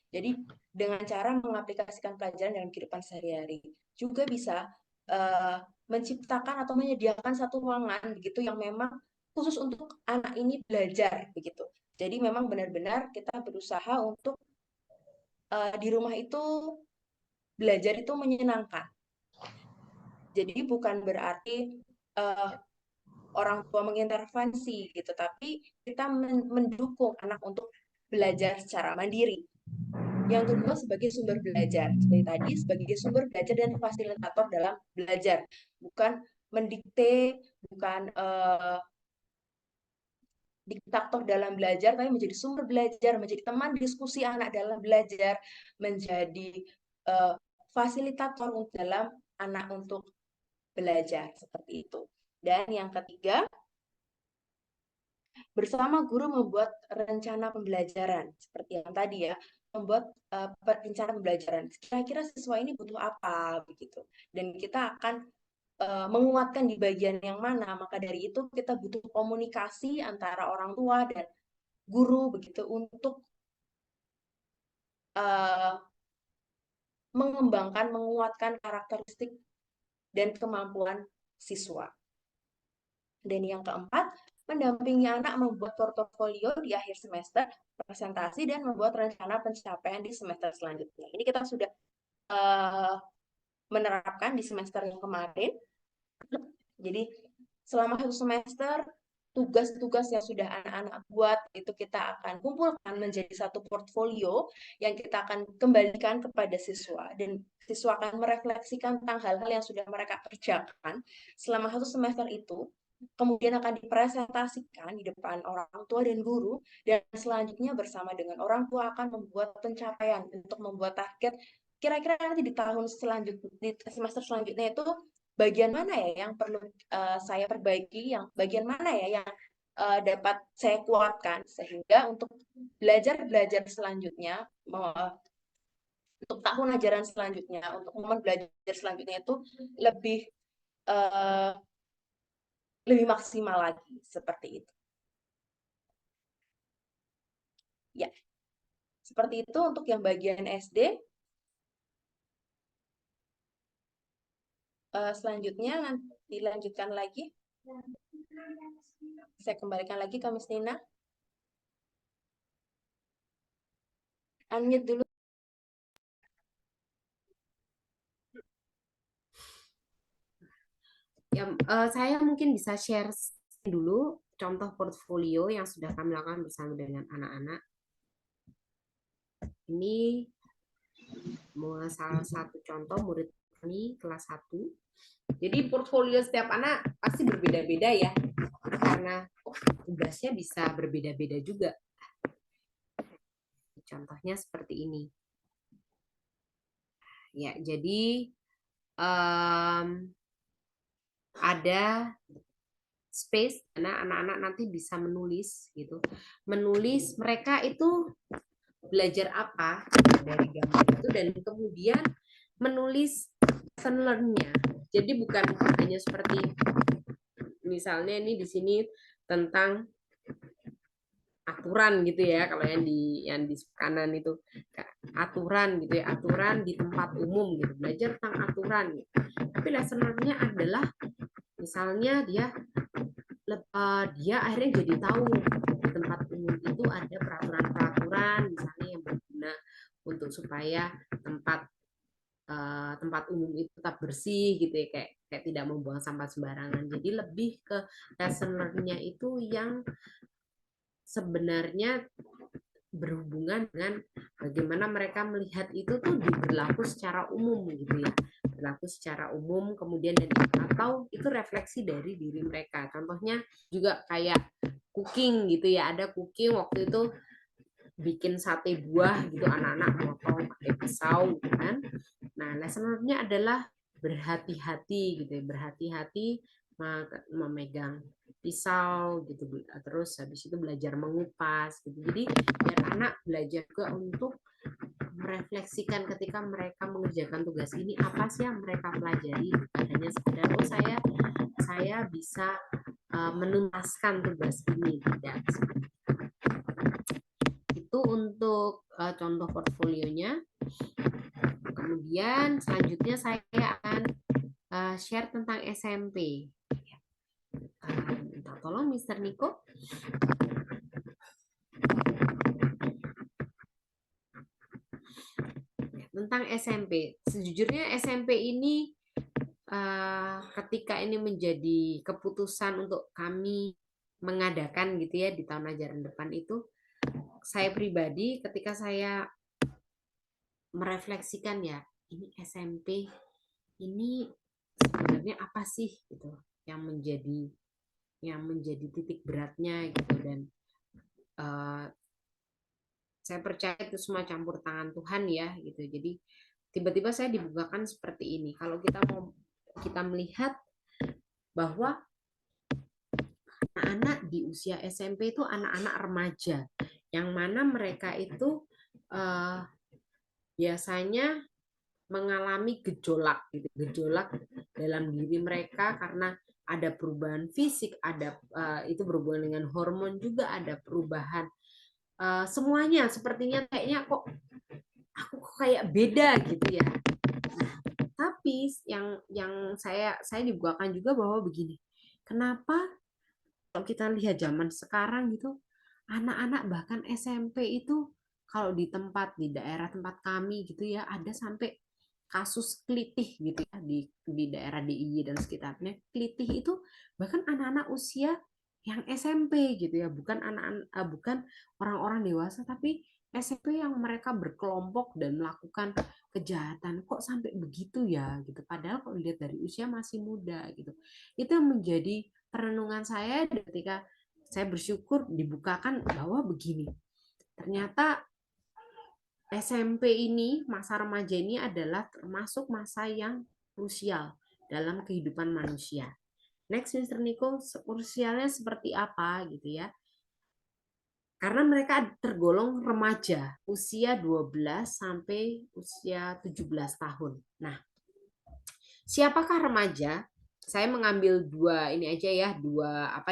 Jadi dengan cara mengaplikasikan pelajaran dalam kehidupan sehari-hari. Juga bisa menciptakan atau menyediakan satu ruangan begitu yang memang khusus untuk anak ini belajar begitu. Jadi memang benar-benar kita berusaha untuk di rumah itu belajar itu menyenangkan. Jadi bukan berarti orang tua mengintervensi gitu, tapi kita mendukung anak untuk belajar secara mandiri. Yang kedua sebagai sumber belajar, seperti tadi sebagai sumber belajar dan fasilitator dalam belajar, bukan mendikte, bukan diktator dalam belajar, tapi menjadi sumber belajar, menjadi teman diskusi anak dalam belajar, menjadi fasilitator dalam anak untuk belajar, seperti itu. Dan yang ketiga, bersama guru membuat rencana pembelajaran, seperti yang tadi ya, membuat rencana pembelajaran. Kira-kira siswa ini butuh apa, begitu. Dan kita akan menguatkan di bagian yang mana. Maka dari itu kita butuh komunikasi antara orang tua dan guru, begitu, untuk mengembangkan, menguatkan karakteristik dan kemampuan siswa. Dan yang keempat, mendampingi anak membuat portofolio di akhir semester, presentasi, dan membuat rencana pencapaian di semester selanjutnya. Ini kita sudah menerapkan di semester yang kemarin. Jadi selama satu semester, tugas-tugas yang sudah anak-anak buat itu kita akan kumpulkan menjadi satu portfolio yang kita akan kembalikan kepada siswa, dan siswa akan merefleksikan tentang hal-hal yang sudah mereka kerjakan selama satu semester itu, kemudian akan dipresentasikan di depan orang tua dan guru, dan selanjutnya bersama dengan orang tua akan membuat pencapaian untuk membuat target kira-kira nanti di tahun selanjutnya, di semester selanjutnya itu bagian mana ya yang perlu saya perbaiki, yang bagian mana ya yang dapat saya kuatkan, sehingga untuk belajar selanjutnya, untuk tahun ajaran selanjutnya, untuk momen belajar selanjutnya itu lebih lebih maksimal lagi, seperti itu. Ya, seperti itu untuk yang bagian SD. Selanjutnya nanti dilanjutkan lagi. Saya kembalikan lagi ke Miss Nina. Unmute dulu. Ya, saya mungkin bisa share dulu contoh portfolio yang sudah kami lakukan bersama dengan anak-anak. Ini salah satu contoh murid kami kelas 1. Jadi portfolio setiap anak pasti berbeda-beda ya, karena tugasnya bisa berbeda-beda juga. Contohnya seperti ini. Ya, jadi ada space karena anak-anak nanti bisa menulis gitu. Menulis mereka itu belajar apa dari gambar itu, dan kemudian menulis lesson learn-nya. Jadi bukan hanya seperti misalnya ini di sini tentang aturan gitu ya, kalau yang di kanan itu aturan gitu ya, aturan di tempat umum gitu, belajar tentang aturan gitu. Tapi lesson learn-nya adalah misalnya dia akhirnya jadi tahu di tempat umum itu ada peraturan-peraturan misalnya yang berguna untuk supaya tempat umum itu tetap bersih gitu ya, kayak tidak membuang sampah sembarangan. Jadi lebih ke lesson learn-nya itu yang sebenarnya berhubungan dengan bagaimana mereka melihat itu tuh berlaku secara umum gitu ya, berlaku secara umum, kemudian atau itu refleksi dari diri mereka. Contohnya juga kayak cooking gitu ya, ada cooking waktu itu bikin sate buah gitu, anak-anak motong pakai pisau gitu kan. Nah, lesson learn-nya adalah berhati-hati gitu ya, berhati-hati memegang pisau gitu, terus habis itu belajar mengupas gitu. Jadi biar anak belajar juga untuk merefleksikan ketika mereka mengerjakan tugas ini, apa sih yang mereka pelajari, bukan hanya sekedar oh saya bisa menuntaskan tugas ini, tidak. Itu untuk contoh portfolionya. Kemudian selanjutnya saya akan share tentang SMP. Minta tolong Mr. Niko. tentang SMP. Sejujurnya SMP ini ketika ini menjadi keputusan untuk kami mengadakan gitu ya di tahun ajaran depan itu, saya pribadi ketika saya merefleksikan ya, ini SMP ini sebenarnya apa sih gitu yang menjadi titik beratnya gitu, dan saya percaya itu semua campur tangan Tuhan ya gitu. Jadi tiba-tiba saya dibukakan seperti ini. Kalau kita melihat bahwa anak-anak di usia SMP itu anak-anak remaja yang mana mereka itu biasanya mengalami gejolak gitu, gejolak dalam diri mereka karena ada perubahan fisik, ada itu berhubungan dengan hormon juga, ada perubahan semuanya sepertinya kayaknya kok aku kayak beda gitu ya. Tapi yang saya dibukakan juga bahwa begini, kenapa kalau kita lihat zaman sekarang gitu, anak-anak bahkan SMP itu kalau di daerah tempat kami gitu ya, ada sampai kasus kelitih gitu ya di daerah DIY dan sekitarnya. Kelitih itu bahkan anak-anak usia yang SMP gitu ya, bukan bukan orang-orang dewasa, tapi SMP yang mereka berkelompok dan melakukan kejahatan. Kok sampai begitu ya gitu, padahal kalau dilihat dari usia masih muda gitu. Itu yang menjadi perenungan saya ketika saya bersyukur dibukakan bahwa begini, ternyata SMP ini, masa remaja ini adalah termasuk masa yang krusial dalam kehidupan manusia. Next, Mr. Nico, krusialnya seperti apa gitu ya? Karena mereka tergolong remaja, usia 12 sampai usia 17 tahun. Nah, siapakah remaja? Saya mengambil dua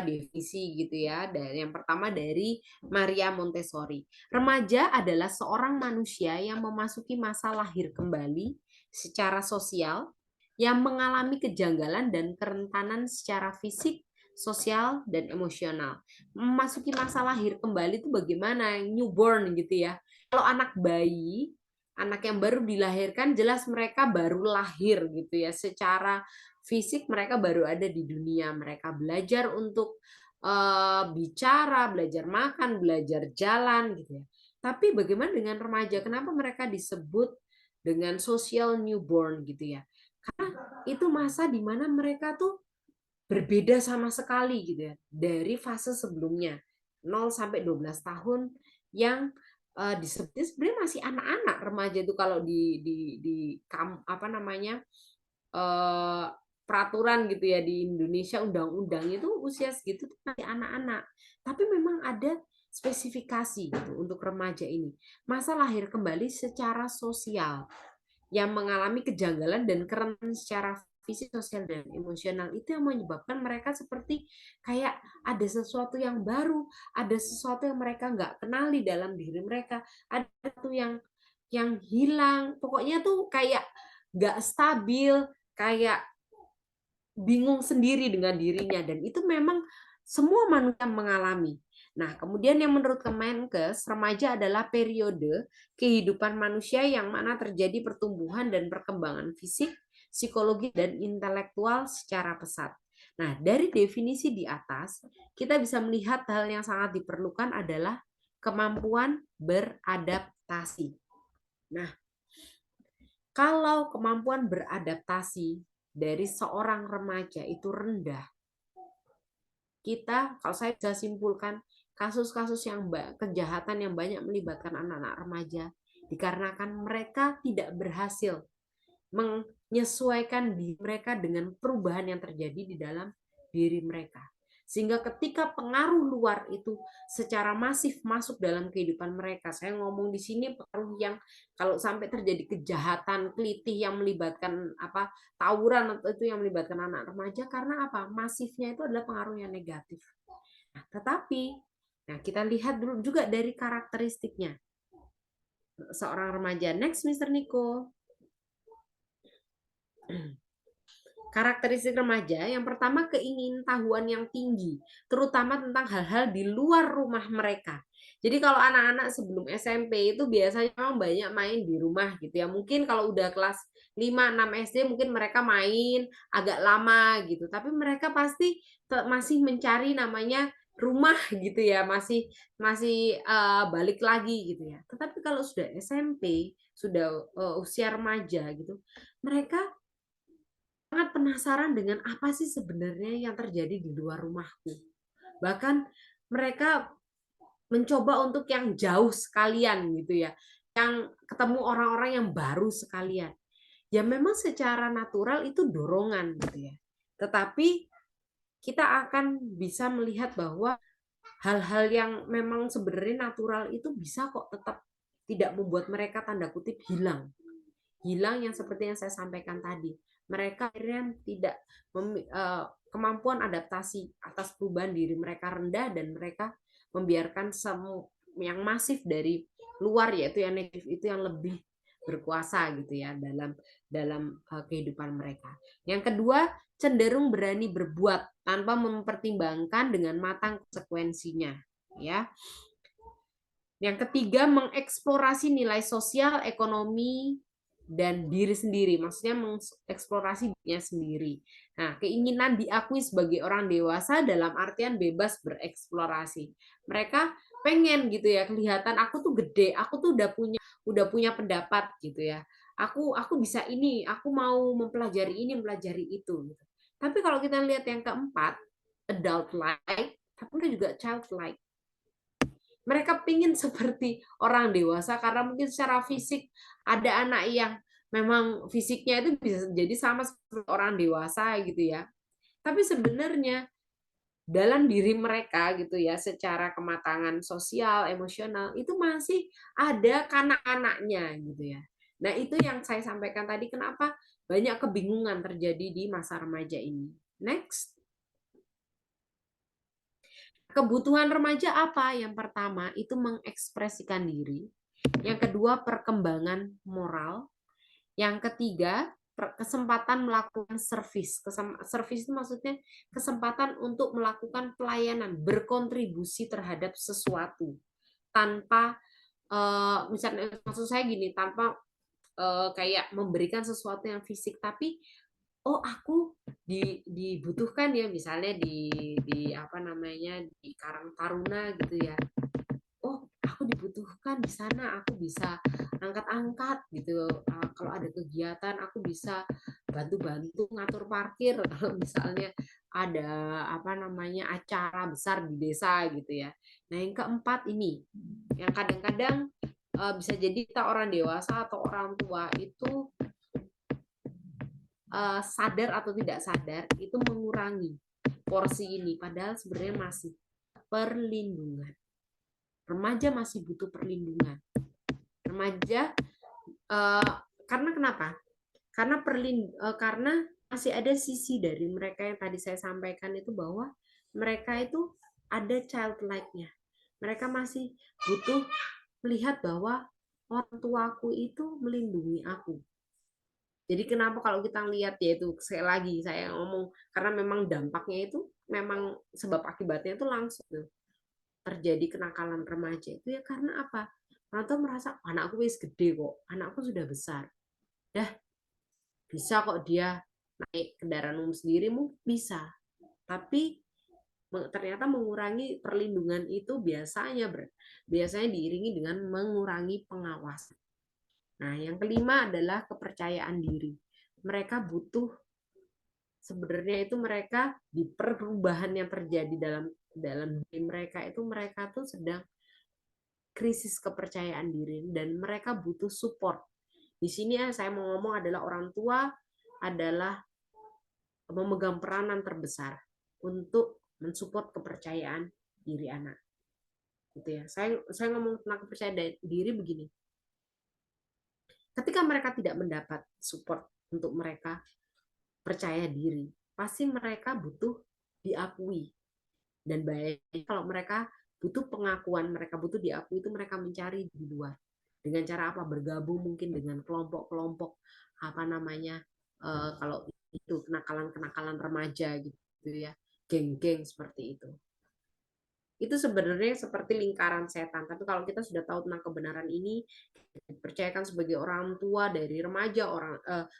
definisi gitu ya. Dan yang pertama dari Maria Montessori. Remaja adalah seorang manusia yang memasuki masa lahir kembali secara sosial, yang mengalami kejanggalan dan kerentanan secara fisik, sosial, dan emosional. Memasuki masa lahir kembali itu bagaimana? Newborn gitu ya. Kalau anak bayi, anak yang baru dilahirkan, jelas mereka baru lahir gitu ya, secara fisik mereka baru ada di dunia, mereka belajar untuk bicara, belajar makan, belajar jalan gitu ya. Tapi bagaimana dengan remaja? Kenapa mereka disebut dengan social newborn gitu ya? Karena itu masa di mana mereka tuh berbeda sama sekali gitu ya dari fase sebelumnya, 0 sampai 12 tahun yang disebutnya sebenarnya masih anak-anak. Remaja itu kalau peraturan gitu ya di Indonesia, undang-undang itu usia segitu tuh masih anak-anak. Tapi memang ada spesifikasi gitu untuk remaja ini. Masa lahir kembali secara sosial yang mengalami kejanggalan dan kerentanan secara fisik, sosial, dan emosional, itu yang menyebabkan mereka seperti kayak ada sesuatu yang baru, ada sesuatu yang mereka nggak kenali dalam diri mereka, ada sesuatu yang hilang, pokoknya tuh kayak nggak stabil, kayak bingung sendiri dengan dirinya, dan itu memang semua manusia mengalami. Nah, kemudian yang menurut Kemenkes, remaja adalah periode kehidupan manusia yang mana terjadi pertumbuhan dan perkembangan fisik, psikologi, dan intelektual secara pesat. Nah, dari definisi di atas, kita bisa melihat hal yang sangat diperlukan adalah kemampuan beradaptasi. Nah, kalau kemampuan beradaptasi dari seorang remaja itu rendah, kalau saya bisa simpulkan, kasus-kasus kejahatan yang banyak melibatkan anak-anak remaja dikarenakan mereka tidak berhasil menyesuaikan diri mereka dengan perubahan yang terjadi di dalam diri mereka. Sehingga ketika pengaruh luar itu secara masif masuk dalam kehidupan mereka, saya ngomong di sini pengaruh yang kalau sampai terjadi kejahatan kelitih yang melibatkan tawuran atau itu yang melibatkan anak remaja, karena apa? Masifnya itu adalah pengaruh yang negatif. Nah, tetapi kita lihat dulu juga dari karakteristiknya seorang remaja. Next, Mr. Nico. karakteristik remaja yang pertama keingintahuan yang tinggi, terutama tentang hal-hal di luar rumah mereka. Jadi kalau anak-anak sebelum SMP itu biasanya memang banyak main di rumah gitu ya. Mungkin kalau udah kelas 5, 6 SD mungkin mereka main agak lama gitu. Tapi mereka pasti masih mencari namanya rumah gitu ya, masih masih balik lagi gitu ya. Tetapi kalau sudah SMP, sudah usia remaja gitu, mereka sangat penasaran dengan apa sih sebenarnya yang terjadi di luar rumahku. Bahkan mereka mencoba untuk yang jauh sekalian gitu ya, yang ketemu orang-orang yang baru sekalian. Ya memang secara natural itu dorongan gitu ya. Tetapi kita akan bisa melihat bahwa hal-hal yang memang sebenarnya natural itu bisa kok tetap tidak membuat mereka tanda kutip hilang. Hilang yang seperti yang saya sampaikan tadi. Mereka akhirnya tidak kemampuan adaptasi atas perubahan diri mereka rendah dan mereka membiarkan yang masif dari luar yaitu yang negatif itu yang lebih berkuasa gitu ya dalam kehidupan mereka. Yang kedua, cenderung berani berbuat tanpa mempertimbangkan dengan matang konsekuensinya, ya. Yang ketiga, mengeksplorasi nilai sosial, ekonomi, dan diri sendiri, maksudnya mengeksplorasi dirinya sendiri. Nah, keinginan diakui sebagai orang dewasa dalam artian bebas bereksplorasi. Mereka pengen gitu ya, kelihatan aku tuh gede, aku tuh udah punya pendapat gitu ya. Aku bisa ini, aku mau mempelajari ini, mempelajari itu gitu. Tapi kalau kita lihat yang keempat, adult like, tapi juga child like. Mereka pingin seperti orang dewasa karena mungkin secara fisik ada anak yang memang fisiknya itu bisa jadi sama seperti orang dewasa gitu ya. Tapi sebenarnya dalam diri mereka gitu ya, secara kematangan sosial, emosional itu masih ada kanak-kanaknya gitu ya. Nah, itu yang saya sampaikan tadi kenapa banyak kebingungan terjadi di masa remaja ini. Next. Kebutuhan remaja apa? Yang pertama itu mengekspresikan diri. Yang kedua perkembangan moral. Yang ketiga kesempatan melakukan servis. Servis itu maksudnya kesempatan untuk melakukan pelayanan, berkontribusi terhadap sesuatu tanpa misalnya maksud saya gini, tanpa kayak memberikan sesuatu yang fisik, tapi oh aku dibutuhkan ya misalnya di apa namanya di Karang Taruna gitu ya. Oh, aku dibutuhkan di sana, aku bisa angkat-angkat gitu. Kalau ada kegiatan aku bisa bantu-bantu ngatur parkir kalau misalnya ada apa namanya acara besar di desa gitu ya. Nah, yang keempat ini yang kadang-kadang bisa jadi kita orang dewasa atau orang tua itu sadar atau tidak sadar itu mengurangi porsi ini padahal sebenarnya masih perlindungan. Remaja masih butuh perlindungan. Remaja karena kenapa? Karena masih ada sisi dari mereka yang tadi saya sampaikan itu bahwa mereka itu ada childlike-nya. Mereka masih butuh melihat bahwa orang tuaku itu melindungi aku. Jadi kenapa kalau kita lihat ya itu sekali lagi saya ngomong karena memang dampaknya itu memang sebab akibatnya itu langsung terjadi kenakalan remaja itu ya karena apa? Orang tua merasa anakku wis gede kok, anakku sudah besar, dah bisa kok dia naik kendaraan umum sendiri bisa, tapi ternyata mengurangi perlindungan itu biasanya diiringi dengan mengurangi pengawasan. Nah, yang kelima adalah kepercayaan diri. Mereka butuh sebenarnya itu mereka di perubahan yang terjadi dalam diri mereka itu mereka tuh sedang krisis kepercayaan diri dan mereka butuh support. Di sini saya mau ngomong adalah orang tua adalah memegang peranan terbesar untuk mensupport kepercayaan diri anak. Gitu ya. Saya ngomong tentang kepercayaan diri begini. Ketika mereka tidak mendapat support untuk mereka percaya diri, pasti mereka butuh diakui. Dan baik kalau mereka butuh pengakuan, mereka butuh diakui itu mereka mencari di luar. Dengan cara apa? Bergabung mungkin dengan kelompok-kelompok apa namanya kalau itu kenakalan-kenakalan remaja gitu ya, geng-geng seperti itu. Itu sebenarnya seperti lingkaran setan. Tapi kalau kita sudah tahu tentang kebenaran ini, dipercayakan sebagai orang tua dari remaja,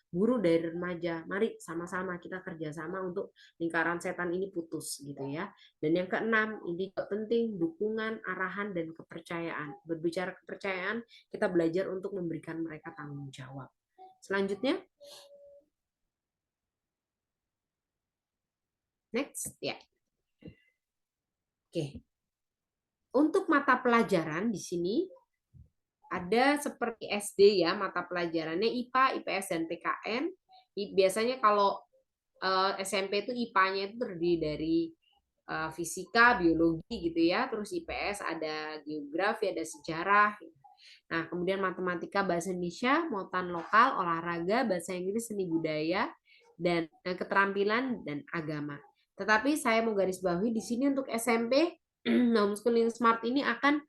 guru dari remaja, mari sama-sama kita kerjasama untuk lingkaran setan ini putus gitu ya. Dan yang keenam, ini juga penting, dukungan, arahan, dan kepercayaan. Berbicara kepercayaan, kita belajar untuk memberikan mereka tanggung jawab. Selanjutnya, next ya. Oke. Untuk mata pelajaran di sini ada seperti SD ya, mata pelajarannya IPA, IPS, dan PKN. Biasanya kalau SMP itu IPA-nya itu terdiri dari fisika, biologi gitu ya, terus IPS ada geografi, ada sejarah. Nah, kemudian matematika, bahasa Indonesia, mautan lokal, olahraga, bahasa Inggris, seni budaya, dan keterampilan dan agama. Tetapi saya mau garis bawahi di sini untuk SMP, homeschooling smart ini akan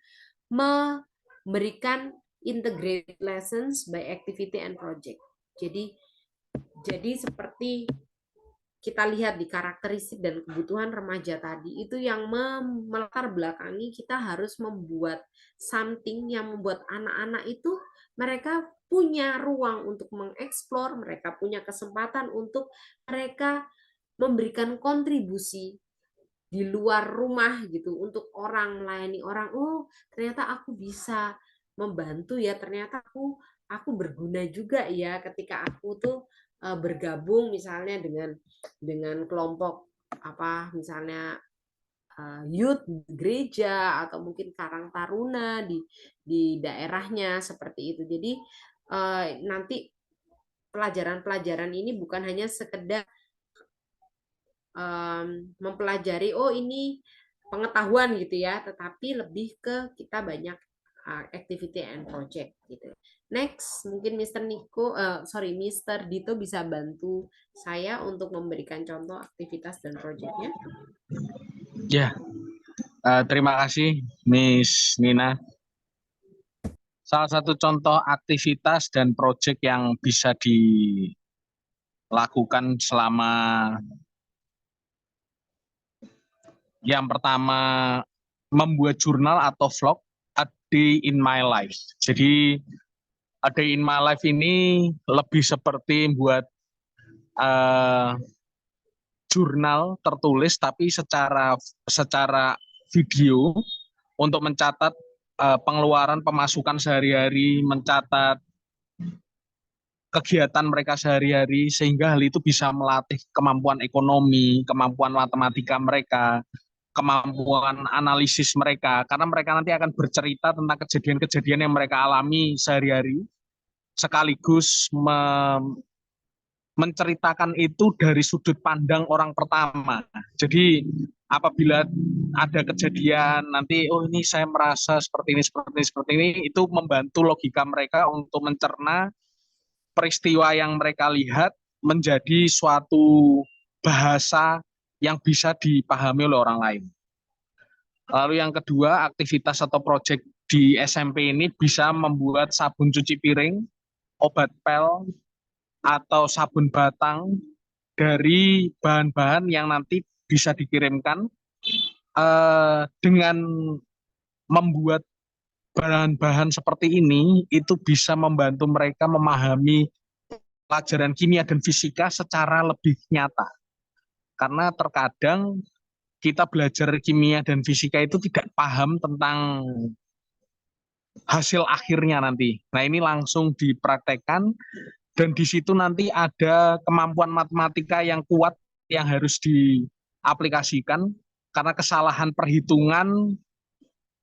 memberikan integrated lessons by activity and project. Jadi seperti kita lihat di karakteristik dan kebutuhan remaja tadi, itu yang melatar belakangi kita harus membuat something yang membuat anak-anak itu mereka punya ruang untuk mengeksplor, mereka punya kesempatan untuk mereka memberikan kontribusi di luar rumah gitu, untuk orang, melayani orang. Oh, ternyata aku bisa membantu ya, ternyata aku berguna juga ya ketika aku tuh bergabung misalnya dengan kelompok apa misalnya youth gereja atau mungkin Karang Taruna di daerahnya seperti itu. Jadi nanti pelajaran-pelajaran ini bukan hanya sekedar mempelajari oh ini pengetahuan gitu ya, tetapi lebih ke kita banyak activity and project gitu. Next, mungkin Mr. Dito bisa bantu saya untuk memberikan contoh aktivitas dan projectnya. Ya, terima kasih Miss Nina. Salah satu contoh aktivitas dan proyek yang bisa dilakukan selama yang pertama membuat jurnal atau vlog A Day in My Life. Jadi A Day in My Life ini lebih seperti buat jurnal tertulis tapi secara video untuk mencatat pengeluaran pemasukan sehari-hari, mencatat kegiatan mereka sehari-hari, sehingga hal itu bisa melatih kemampuan ekonomi, kemampuan matematika mereka, kemampuan analisis mereka, karena mereka nanti akan bercerita tentang kejadian-kejadian yang mereka alami sehari-hari, sekaligus menceritakan itu dari sudut pandang orang pertama. Jadi apabila ada kejadian nanti, oh ini saya merasa seperti ini, itu membantu logika mereka untuk mencerna peristiwa yang mereka lihat menjadi suatu bahasa yang bisa dipahami oleh orang lain. Lalu yang kedua, aktivitas atau proyek di SMP ini bisa membuat sabun cuci piring, obat pel, atau sabun batang dari bahan-bahan yang nanti bisa dikirimkan. Dengan membuat bahan-bahan seperti ini, itu bisa membantu mereka memahami pelajaran kimia dan fisika secara lebih nyata. Karena terkadang kita belajar kimia dan fisika itu tidak paham tentang hasil akhirnya nanti. Nah, ini langsung dipraktekkan dan di situ nanti ada kemampuan matematika yang kuat yang harus diaplikasikan karena kesalahan perhitungan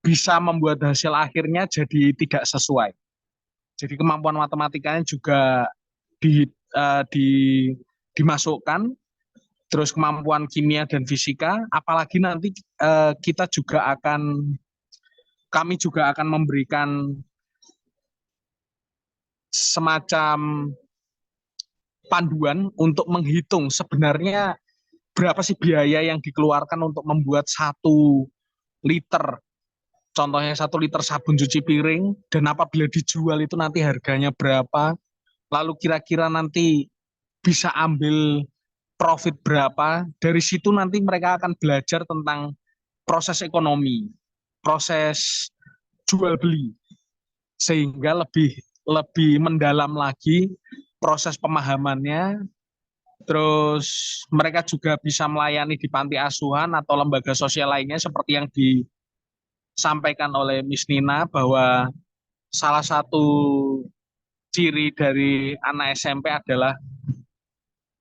bisa membuat hasil akhirnya jadi tidak sesuai. Jadi kemampuan matematikanya juga dimasukkan, terus kemampuan kimia dan fisika, apalagi nanti kami juga akan memberikan semacam panduan untuk menghitung sebenarnya berapa sih biaya yang dikeluarkan untuk membuat 1 liter. Contohnya 1 liter sabun cuci piring, dan apabila dijual itu nanti harganya berapa, lalu kira-kira nanti bisa ambil profit berapa, dari situ nanti mereka akan belajar tentang proses ekonomi, proses jual beli, sehingga lebih lebih mendalam lagi proses pemahamannya. Terus mereka juga bisa melayani di panti asuhan atau lembaga sosial lainnya seperti yang disampaikan oleh Miss Nina, bahwa salah satu ciri dari anak SMP adalah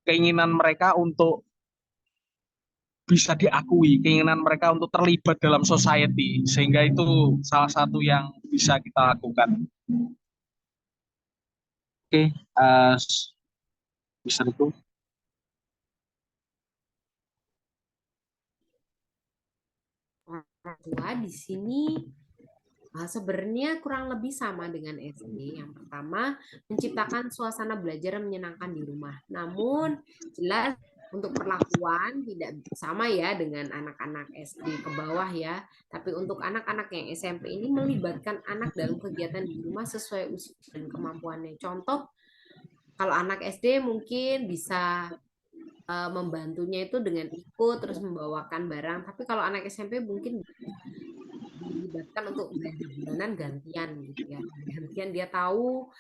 keinginan mereka untuk bisa diakui, keinginan mereka untuk terlibat dalam society, sehingga itu salah satu yang bisa kita lakukan. Oke, bisa itu. Orang tua di sini sebenarnya kurang lebih sama dengan SD. Yang pertama, menciptakan suasana belajar yang menyenangkan di rumah. Namun, jelas untuk perlakuan tidak sama ya dengan anak-anak SD ke bawah ya. Tapi untuk anak-anak yang SMP ini melibatkan anak dalam kegiatan di rumah sesuai usia dan kemampuannya. Contoh, kalau anak SD mungkin bisa membantunya itu dengan ikut terus membawakan barang. Tapi kalau anak SMP mungkin dilibatkan untuk belanja bulanan gantian gitu ya. Gantian dia tahu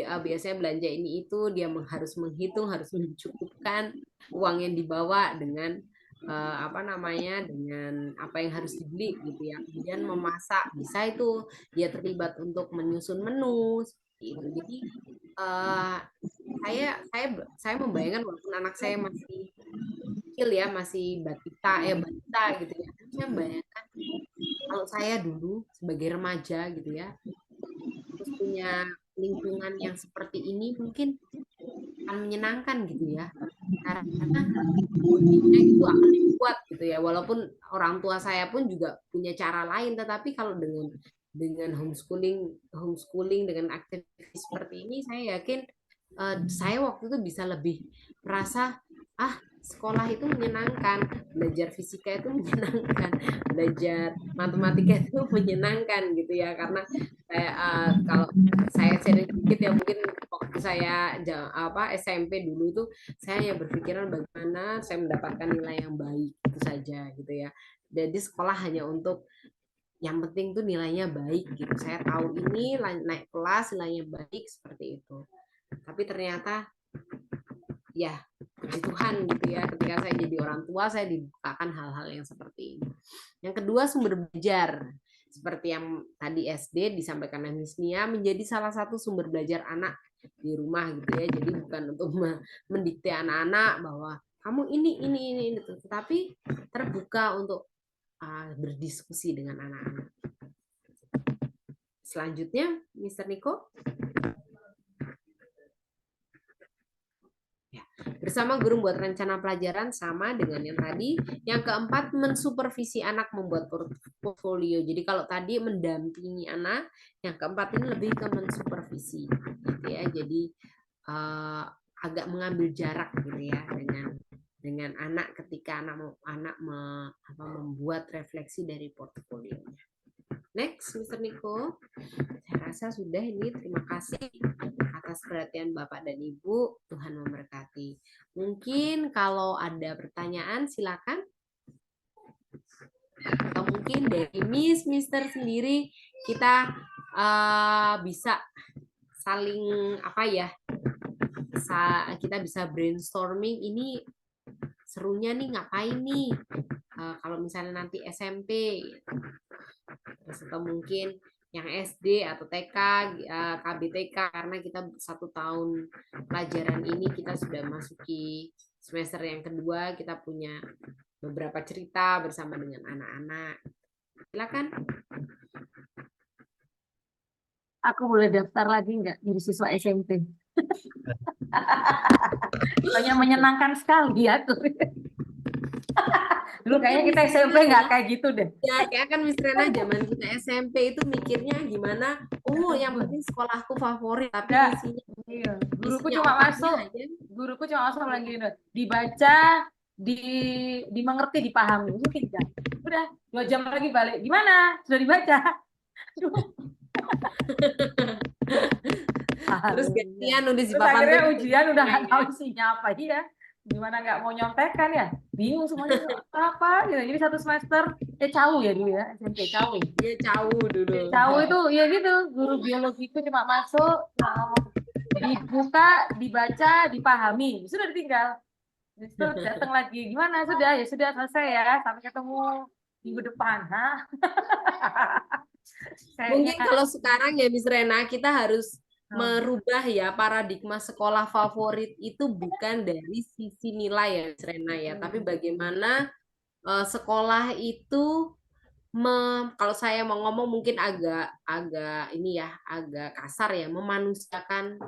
biasanya belanja ini itu dia harus menghitung, harus mencukupkan uang yang dibawa dengan apa namanya, dengan apa yang harus dibeli gitu ya. Kemudian memasak, bisa itu dia terlibat untuk menyusun menu seperti itu. Jadi saya membayangkan walaupun anak saya masih kecil ya, masih balita gitu ya. Saya membayangkan kalau saya dulu sebagai remaja gitu ya, terus punya lingkungan yang seperti ini mungkin akan menyenangkan gitu ya. Karena bondingnya itu akan kuat gitu ya. Walaupun orang tua saya pun juga punya cara lain, tetapi kalau dengan homeschooling dengan aktivitas seperti ini, saya yakin saya waktu itu bisa lebih merasa sekolah itu menyenangkan, belajar fisika itu menyenangkan, belajar matematika itu menyenangkan gitu ya. Karena kalau saya sharing sedikit ya, mungkin waktu saya SMP dulu tuh saya hanya berpikiran bagaimana saya mendapatkan nilai yang baik itu saja gitu ya. Jadi sekolah hanya untuk yang penting tuh nilainya baik gitu. Saya tahu ini naik kelas nilainya baik seperti itu. Tapi ternyata ya puji Tuhan gitu ya, ketika saya jadi orang tua saya dibukakan hal-hal yang seperti ini. Yang kedua, sumber belajar. Seperti yang tadi SD disampaikan oleh Miss Nia, menjadi salah satu sumber belajar anak di rumah gitu ya. Jadi bukan untuk mendikte anak-anak bahwa kamu ini, tetapi terbuka untuk berdiskusi dengan anak-anak. Selanjutnya, Mr. Niko. Bersama guru membuat rencana pelajaran sama dengan yang tadi. Yang keempat, mensupervisi anak membuat portfolio. Jadi kalau tadi mendampingi anak, yang keempat ini lebih ke mensupervisi gitu ya. Jadi agak mengambil jarak gitu ya dengan anak ketika anak membuat refleksi dari portfolionya. Next, Mr. Niko. Saya rasa sudah ini. Terima kasih atas perhatian Bapak dan Ibu. Tuhan memberkati. Mungkin kalau ada pertanyaan, silakan. Atau mungkin dari Mister sendiri, kita bisa saling kita bisa brainstorming. Ini serunya nih ngapain nih? Kalau misalnya nanti SMP, terus atau mungkin yang SD atau TK, KBTK, karena kita 1 tahun pelajaran ini kita sudah masuki semester yang kedua, kita punya beberapa cerita bersama dengan anak-anak. Silakan. Aku boleh daftar lagi nggak jadi siswa SMP? Soalnya menyenangkan sekali aku. Dulu kayaknya kita SMP nggak kayak gitu deh. Ya, kayak kan Miss Rena zaman kita SMP itu mikirnya gimana? Yang penting sekolahku favorit, tapi isinya. Iya. Guruku cuma masuk lagi dibaca, dimengerti, dipahami. Itu tidak. Udah 2 jam lagi balik. Gimana? Sudah dibaca? Terus gantian nulis di Terus papan akhirnya tulis. ujian udah nggak tahu isinya apa iya. Gimana nggak mau nyontekan ya? Bingung semuanya apa gitu. Jadi satu semester cawu ya dulu ya SMP cawu. Dia cawu dulu. Cawu itu ya gitu, guru biologiku cuma masuk, dibuka, dibaca, dipahami, sudah ditinggal. Terus datang lagi, gimana? Sudah, ya sudah selesai ya, sampai ketemu minggu depan. Hah? Mungkin Kayaknya kalau sekarang ya Miss Rena kita harus merubah ya paradigma sekolah favorit itu bukan dari sisi nilai ya Miss Rena ya, tapi bagaimana sekolah itu kalau saya mau ngomong mungkin agak ini ya, agak kasar ya, memanusiakan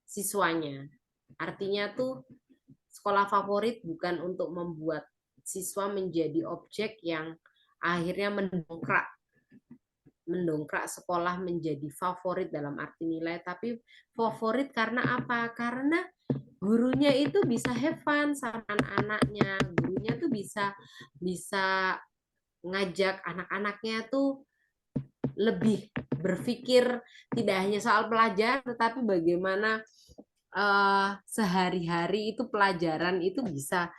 siswanya. Artinya tuh sekolah favorit bukan untuk membuat siswa menjadi objek yang akhirnya mendongkrak sekolah menjadi favorit dalam arti nilai, tapi favorit karena apa? Karena gurunya itu bisa have fun sama anak-anaknya, gurunya tuh bisa ngajak anak-anaknya tuh lebih berpikir tidak hanya soal pelajaran, tetapi bagaimana sehari-hari itu pelajaran itu bisa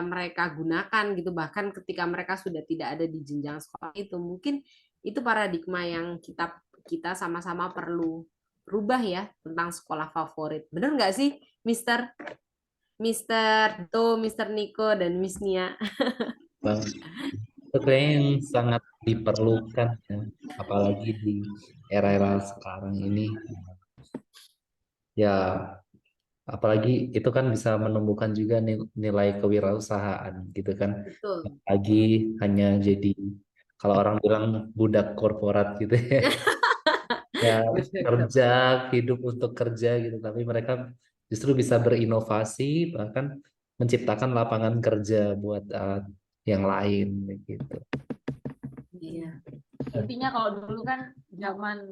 mereka gunakan gitu, bahkan ketika mereka sudah tidak ada di jenjang sekolah itu. Mungkin itu paradigma yang kita sama-sama perlu rubah ya tentang sekolah favorit. Bener nggak sih, Mister Mister Niko dan Miss Nia? Bang, itu kayaknya yang sangat diperlukan ya, apalagi di era-era sekarang ini. Ya, apalagi itu kan bisa menumbuhkan juga nilai kewirausahaan gitu kan. Betul. Lagi hanya jadi kalau orang bilang budak korporat gitu ya. Ya kerja, hidup untuk kerja gitu, tapi mereka justru bisa berinovasi bahkan menciptakan lapangan kerja buat yang lain gitu. Iya. intinya kalau dulu kan zaman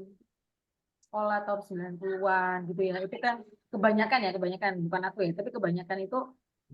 sekolah tahun 90-an gitu ya, itu kan kebanyakan bukan aku ya, tapi kebanyakan itu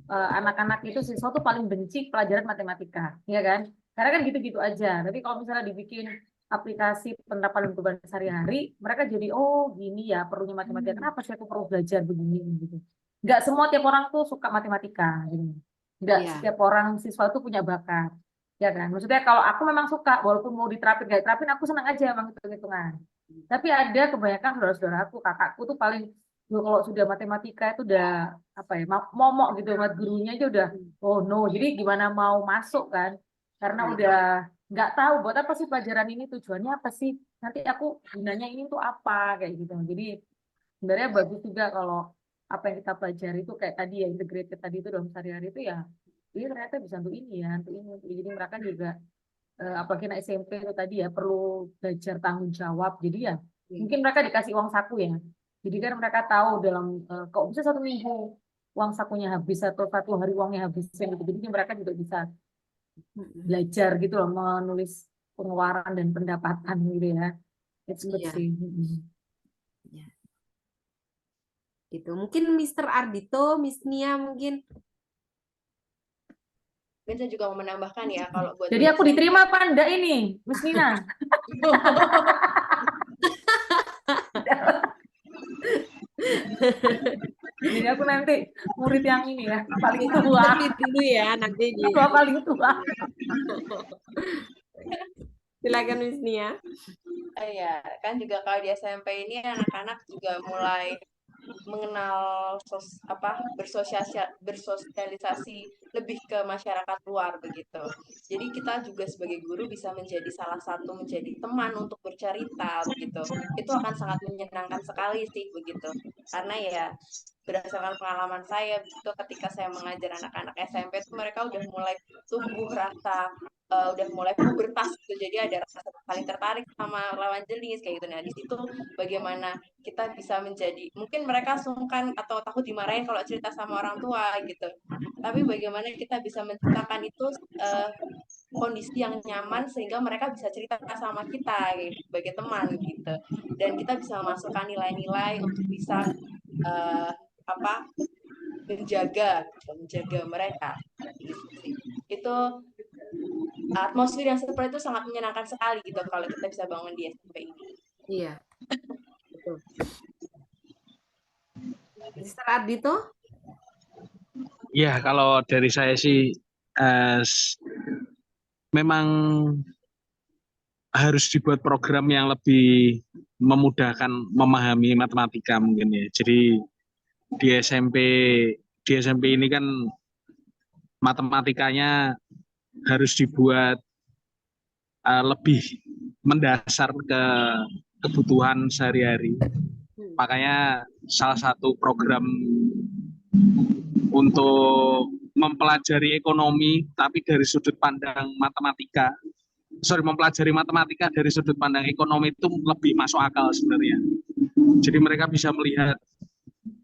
anak-anak itu siswa tuh paling benci pelajaran matematika, ya kan? Karena kan gitu-gitu aja. Tapi kalau misalnya dibikin aplikasi penerapan beban sehari-hari, mereka jadi oh gini ya perlunya matematika. Kenapa sih aku perlu belajar begini gitu? Nggak semua tiap orang tuh suka matematika, gitu. Nggak Iya. setiap orang siswa tuh punya bakat, ya kan? Maksudnya kalau aku memang suka, walaupun mau diterapin nggak diterapin, aku senang aja emang hitung-hitungan. Tapi ada kebanyakan saudara-saudaraku, kakakku tuh paling kalau sudah matematika itu udah apa ya momok gitu, buat gurunya aja udah oh no, jadi gimana mau masuk kan, karena udah nggak tahu buat apa sih pelajaran ini, tujuannya apa sih, nanti aku gunanya ini tuh apa kayak gitu. Jadi sebenarnya bagus juga kalau apa yang kita pelajari itu kayak tadi ya, integrated tadi itu dalam sehari-hari itu ya ini ternyata bisa untuk ini ya, untuk ini, untuk ini. Jadi mereka juga apalagi anak SMP itu tadi ya perlu belajar tanggung jawab. Jadi ya mungkin mereka dikasih uang saku ya. Jadi kan mereka tahu dalam kok bisa satu minggu uang sakunya habis atau satu hari uangnya habis gitu. Jadi mereka juga bisa belajar gitu loh, menulis pengeluaran dan pendapatan gitu ya. It's good Iya. sih. Gitu. Mungkin Mister Ardito, Miss Nia mungkin. Dan saya juga mau menambahkan ya kalau buat Jadi aku diterima apa enggak ini, Miss Nina? Jadi aku nanti murid yang ini ya, paling tua. Dulu ya nanti. Tua paling tua. Silakan Miss Nia. Ya, kan juga kalau di SMP ini anak-anak juga mulai mengenal bersosialisasi lebih ke masyarakat luar begitu. Jadi kita juga sebagai guru bisa menjadi salah satu menjadi teman untuk bercerita begitu. Itu akan sangat menyenangkan sekali sih begitu. Karena ya berdasarkan pengalaman saya begitu, ketika saya mengajar anak-anak SMP itu mereka udah mulai tumbuh rasa udah mulai pubertas gitu, jadi ada rasa saling tertarik sama lawan jenis kayak gitu. Nah di situ bagaimana kita bisa menjadi, mungkin mereka sungkan atau takut dimarahin kalau cerita sama orang tua gitu, tapi bagaimana kita bisa menciptakan itu kondisi yang nyaman sehingga mereka bisa cerita sama kita gitu, sebagai teman gitu, dan kita bisa memasukkan nilai-nilai untuk bisa menjaga mereka itu. Atmosfer yang seperti itu sangat menyenangkan sekali gitu kalau kita bisa bangun di SMP ini. Iya. Betul. Mr. Ardito? Ya, kalau dari saya sih memang harus dibuat program yang lebih memudahkan memahami matematika mungkin ya. Jadi di SMP di SMP ini kan matematikanya harus dibuat lebih mendasar ke kebutuhan sehari-hari. Makanya salah satu program untuk mempelajari ekonomi tapi dari sudut pandang matematika, mempelajari matematika dari sudut pandang ekonomi itu lebih masuk akal sebenarnya. Jadi mereka bisa melihat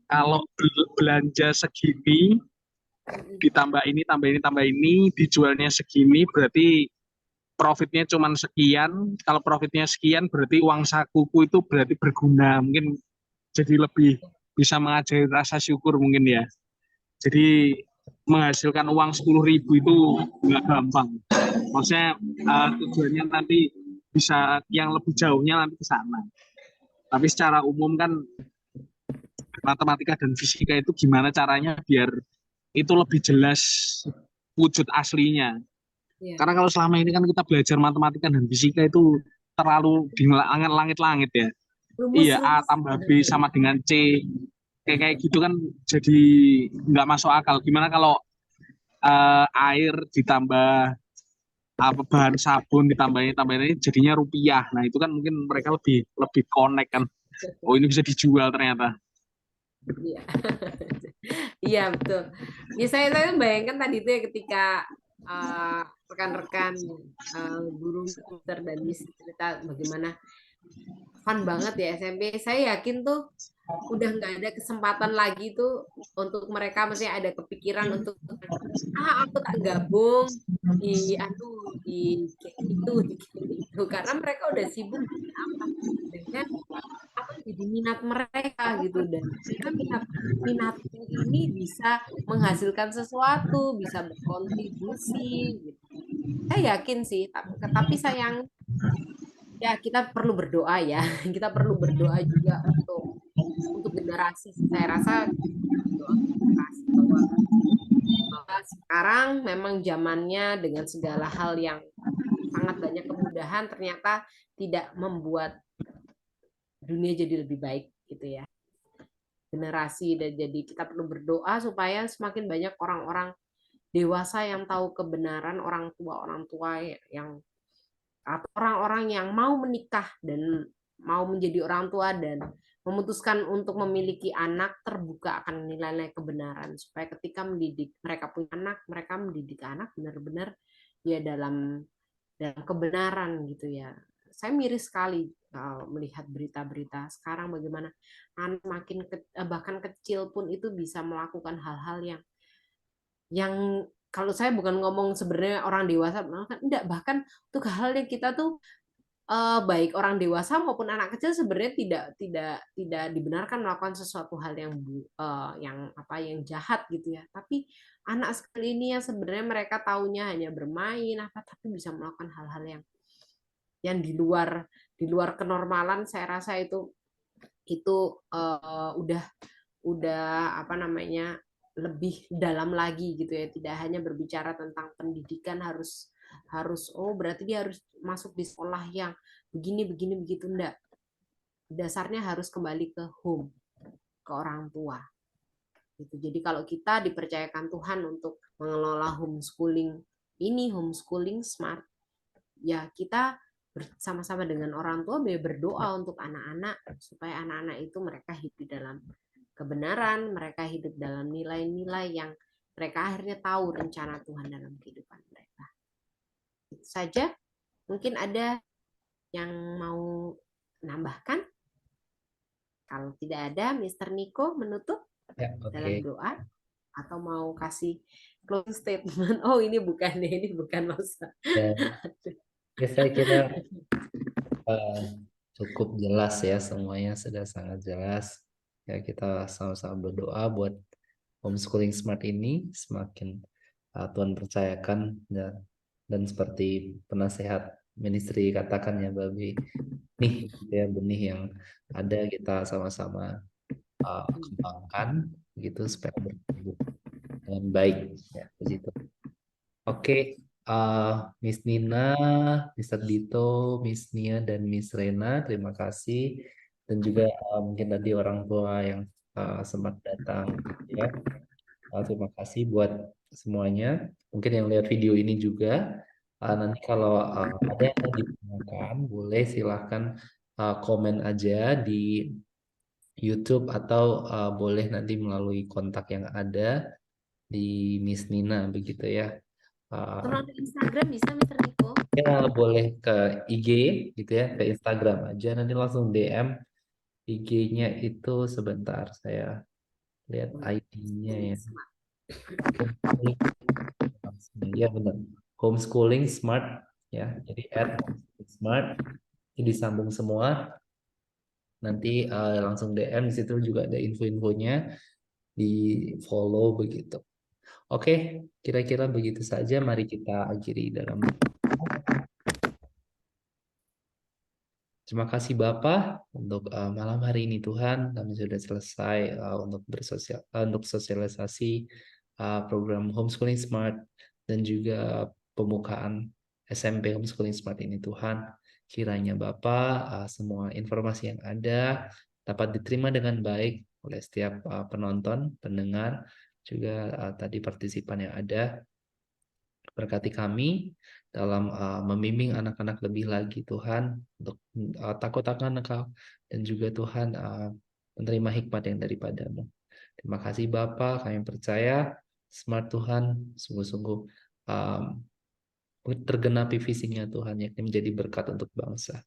kalau belanja segini ditambah ini, tambah ini, dijualnya segini, berarti profitnya cuma sekian. Kalau profitnya sekian, berarti uang sakuku itu berarti berguna. Mungkin jadi lebih bisa mengajari rasa syukur mungkin ya. Jadi menghasilkan uang 10.000 itu nggak gampang. Maksudnya tujuannya nanti bisa yang lebih jauhnya nanti ke sana. Tapi secara umum kan matematika dan fisika itu gimana caranya biar itu lebih jelas wujud aslinya. Iya. Karena kalau selama ini kan kita belajar matematika dan fisika itu terlalu di langit-langit ya. Iya, A Rumus-rumus. tambah B sama dengan C. Kayak gitu kan jadi nggak masuk akal. Gimana kalau air ditambah apa bahan sabun ditambahin ini jadinya rupiah. Nah, itu kan mungkin mereka lebih lebih connect kan. Oh, ini bisa dijual ternyata. Iya. Iya, betul. Ya, saya bayangkan tadi itu ya ketika rekan-rekan guru komputer dan Miss cerita bagaimana fun banget ya SMP. Saya yakin tuh udah nggak ada kesempatan lagi tuh untuk mereka maksudnya ada kepikiran untuk aku tak gabung di kayak itu karena mereka udah sibuk dengan apa jadi minat mereka gitu dan mereka minat ini bisa menghasilkan sesuatu bisa berkontribusi gitu. Saya yakin sih tapi sayang ya kita perlu berdoa ya kita perlu berdoa juga untuk generasi saya rasa berdoa untuk generasi bahwa sekarang memang zamannya dengan segala hal yang sangat banyak kemudahan ternyata tidak membuat dunia jadi lebih baik gitu ya generasi dan jadi kita perlu berdoa supaya semakin banyak orang-orang dewasa yang tahu kebenaran orang tua yang atau orang-orang yang mau menikah dan mau menjadi orang tua dan memutuskan untuk memiliki anak terbuka akan nilai-nilai kebenaran supaya ketika mendidik mereka punya anak mereka mendidik anak benar-benar ya dalam kebenaran gitu ya. Saya miris sekali melihat berita-berita sekarang bagaimana anak bahkan kecil pun itu bisa melakukan hal-hal yang kalau saya bukan ngomong sebenarnya orang dewasa enggak bahkan untuk hal yang kita tuh baik orang dewasa maupun anak kecil sebenarnya tidak dibenarkan melakukan sesuatu hal yang jahat gitu ya tapi anak sekali ini yang sebenarnya mereka taunya hanya bermain tapi bisa melakukan hal-hal yang di luar kenormalan saya rasa itu udah apa namanya lebih dalam lagi gitu ya tidak hanya berbicara tentang pendidikan harus berarti dia harus masuk di sekolah yang begini begitu enggak dasarnya harus kembali ke home ke orang tua gitu jadi kalau kita dipercayakan Tuhan untuk mengelola homeschooling smart ya kita bersama-sama dengan orang tua berdoa untuk anak-anak supaya anak-anak itu mereka hidup dalam kebenaran, mereka hidup dalam nilai-nilai yang mereka akhirnya tahu rencana Tuhan dalam kehidupan mereka. Itu saja. Mungkin ada yang mau menambahkan? Kalau tidak ada, Mr. Niko menutup dalam doa atau mau kasih closing statement. Oh, ini bukan masa. Ya, saya kira cukup jelas ya semuanya sudah sangat jelas. Ya kita sama-sama berdoa buat homeschooling smart ini semakin Tuhan percayakan dan seperti penasehat ministry katakan ya Babi nih ya benih yang ada kita sama-sama kembangkan gitu supaya bertumbuh dengan baik ya begitu. Oke, Miss Nina, Mr. Dito, Miss Nia dan Miss Rena, terima kasih dan juga mungkin tadi orang tua yang sempat datang ya. Terima kasih buat semuanya. Mungkin yang lihat video ini juga nanti kalau ada yang mau ditanyakan boleh silahkan komen aja di YouTube atau boleh nanti melalui kontak yang ada di Miss Nina begitu ya. Melalui Instagram bisa, Mr. Niko? Ya boleh ke IG gitu ya, ke Instagram aja nanti langsung DM IG-nya itu sebentar saya lihat ID-nya ya. Ya benar. Homeschooling Smart ya. Jadi @homeschooling_smart ini disambung semua. Nanti langsung DM di situ juga ada info-infonya di follow begitu. Oke, kira-kira begitu saja. Mari kita akhiri dalam. Terima kasih Bapak untuk malam hari ini Tuhan kami sudah selesai untuk sosialisasi program Homeschooling Smart dan juga pembukaan SMP Homeschooling Smart ini Tuhan. Kiranya Bapak semua informasi yang ada dapat diterima dengan baik oleh setiap penonton, pendengar, juga tadi partisipan yang ada. Berkati kami dalam membimbing anak-anak lebih lagi Tuhan untuk takut akan Engkau dan juga Tuhan menerima hikmat yang daripadamu. Terima kasih Bapa, kami percaya Smart Tuhan sungguh-sungguh tergenapi visinya Tuhan yakni menjadi berkat untuk bangsa.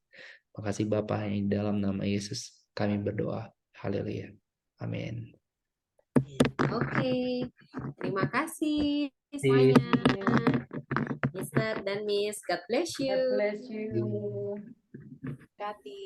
Terima kasih Bapa, yang dalam nama Yesus kami berdoa. Haleluya. Amin. Oke, terima kasih Terima semuanya. Mr. dan Miss, God bless you. God bless you. Kati.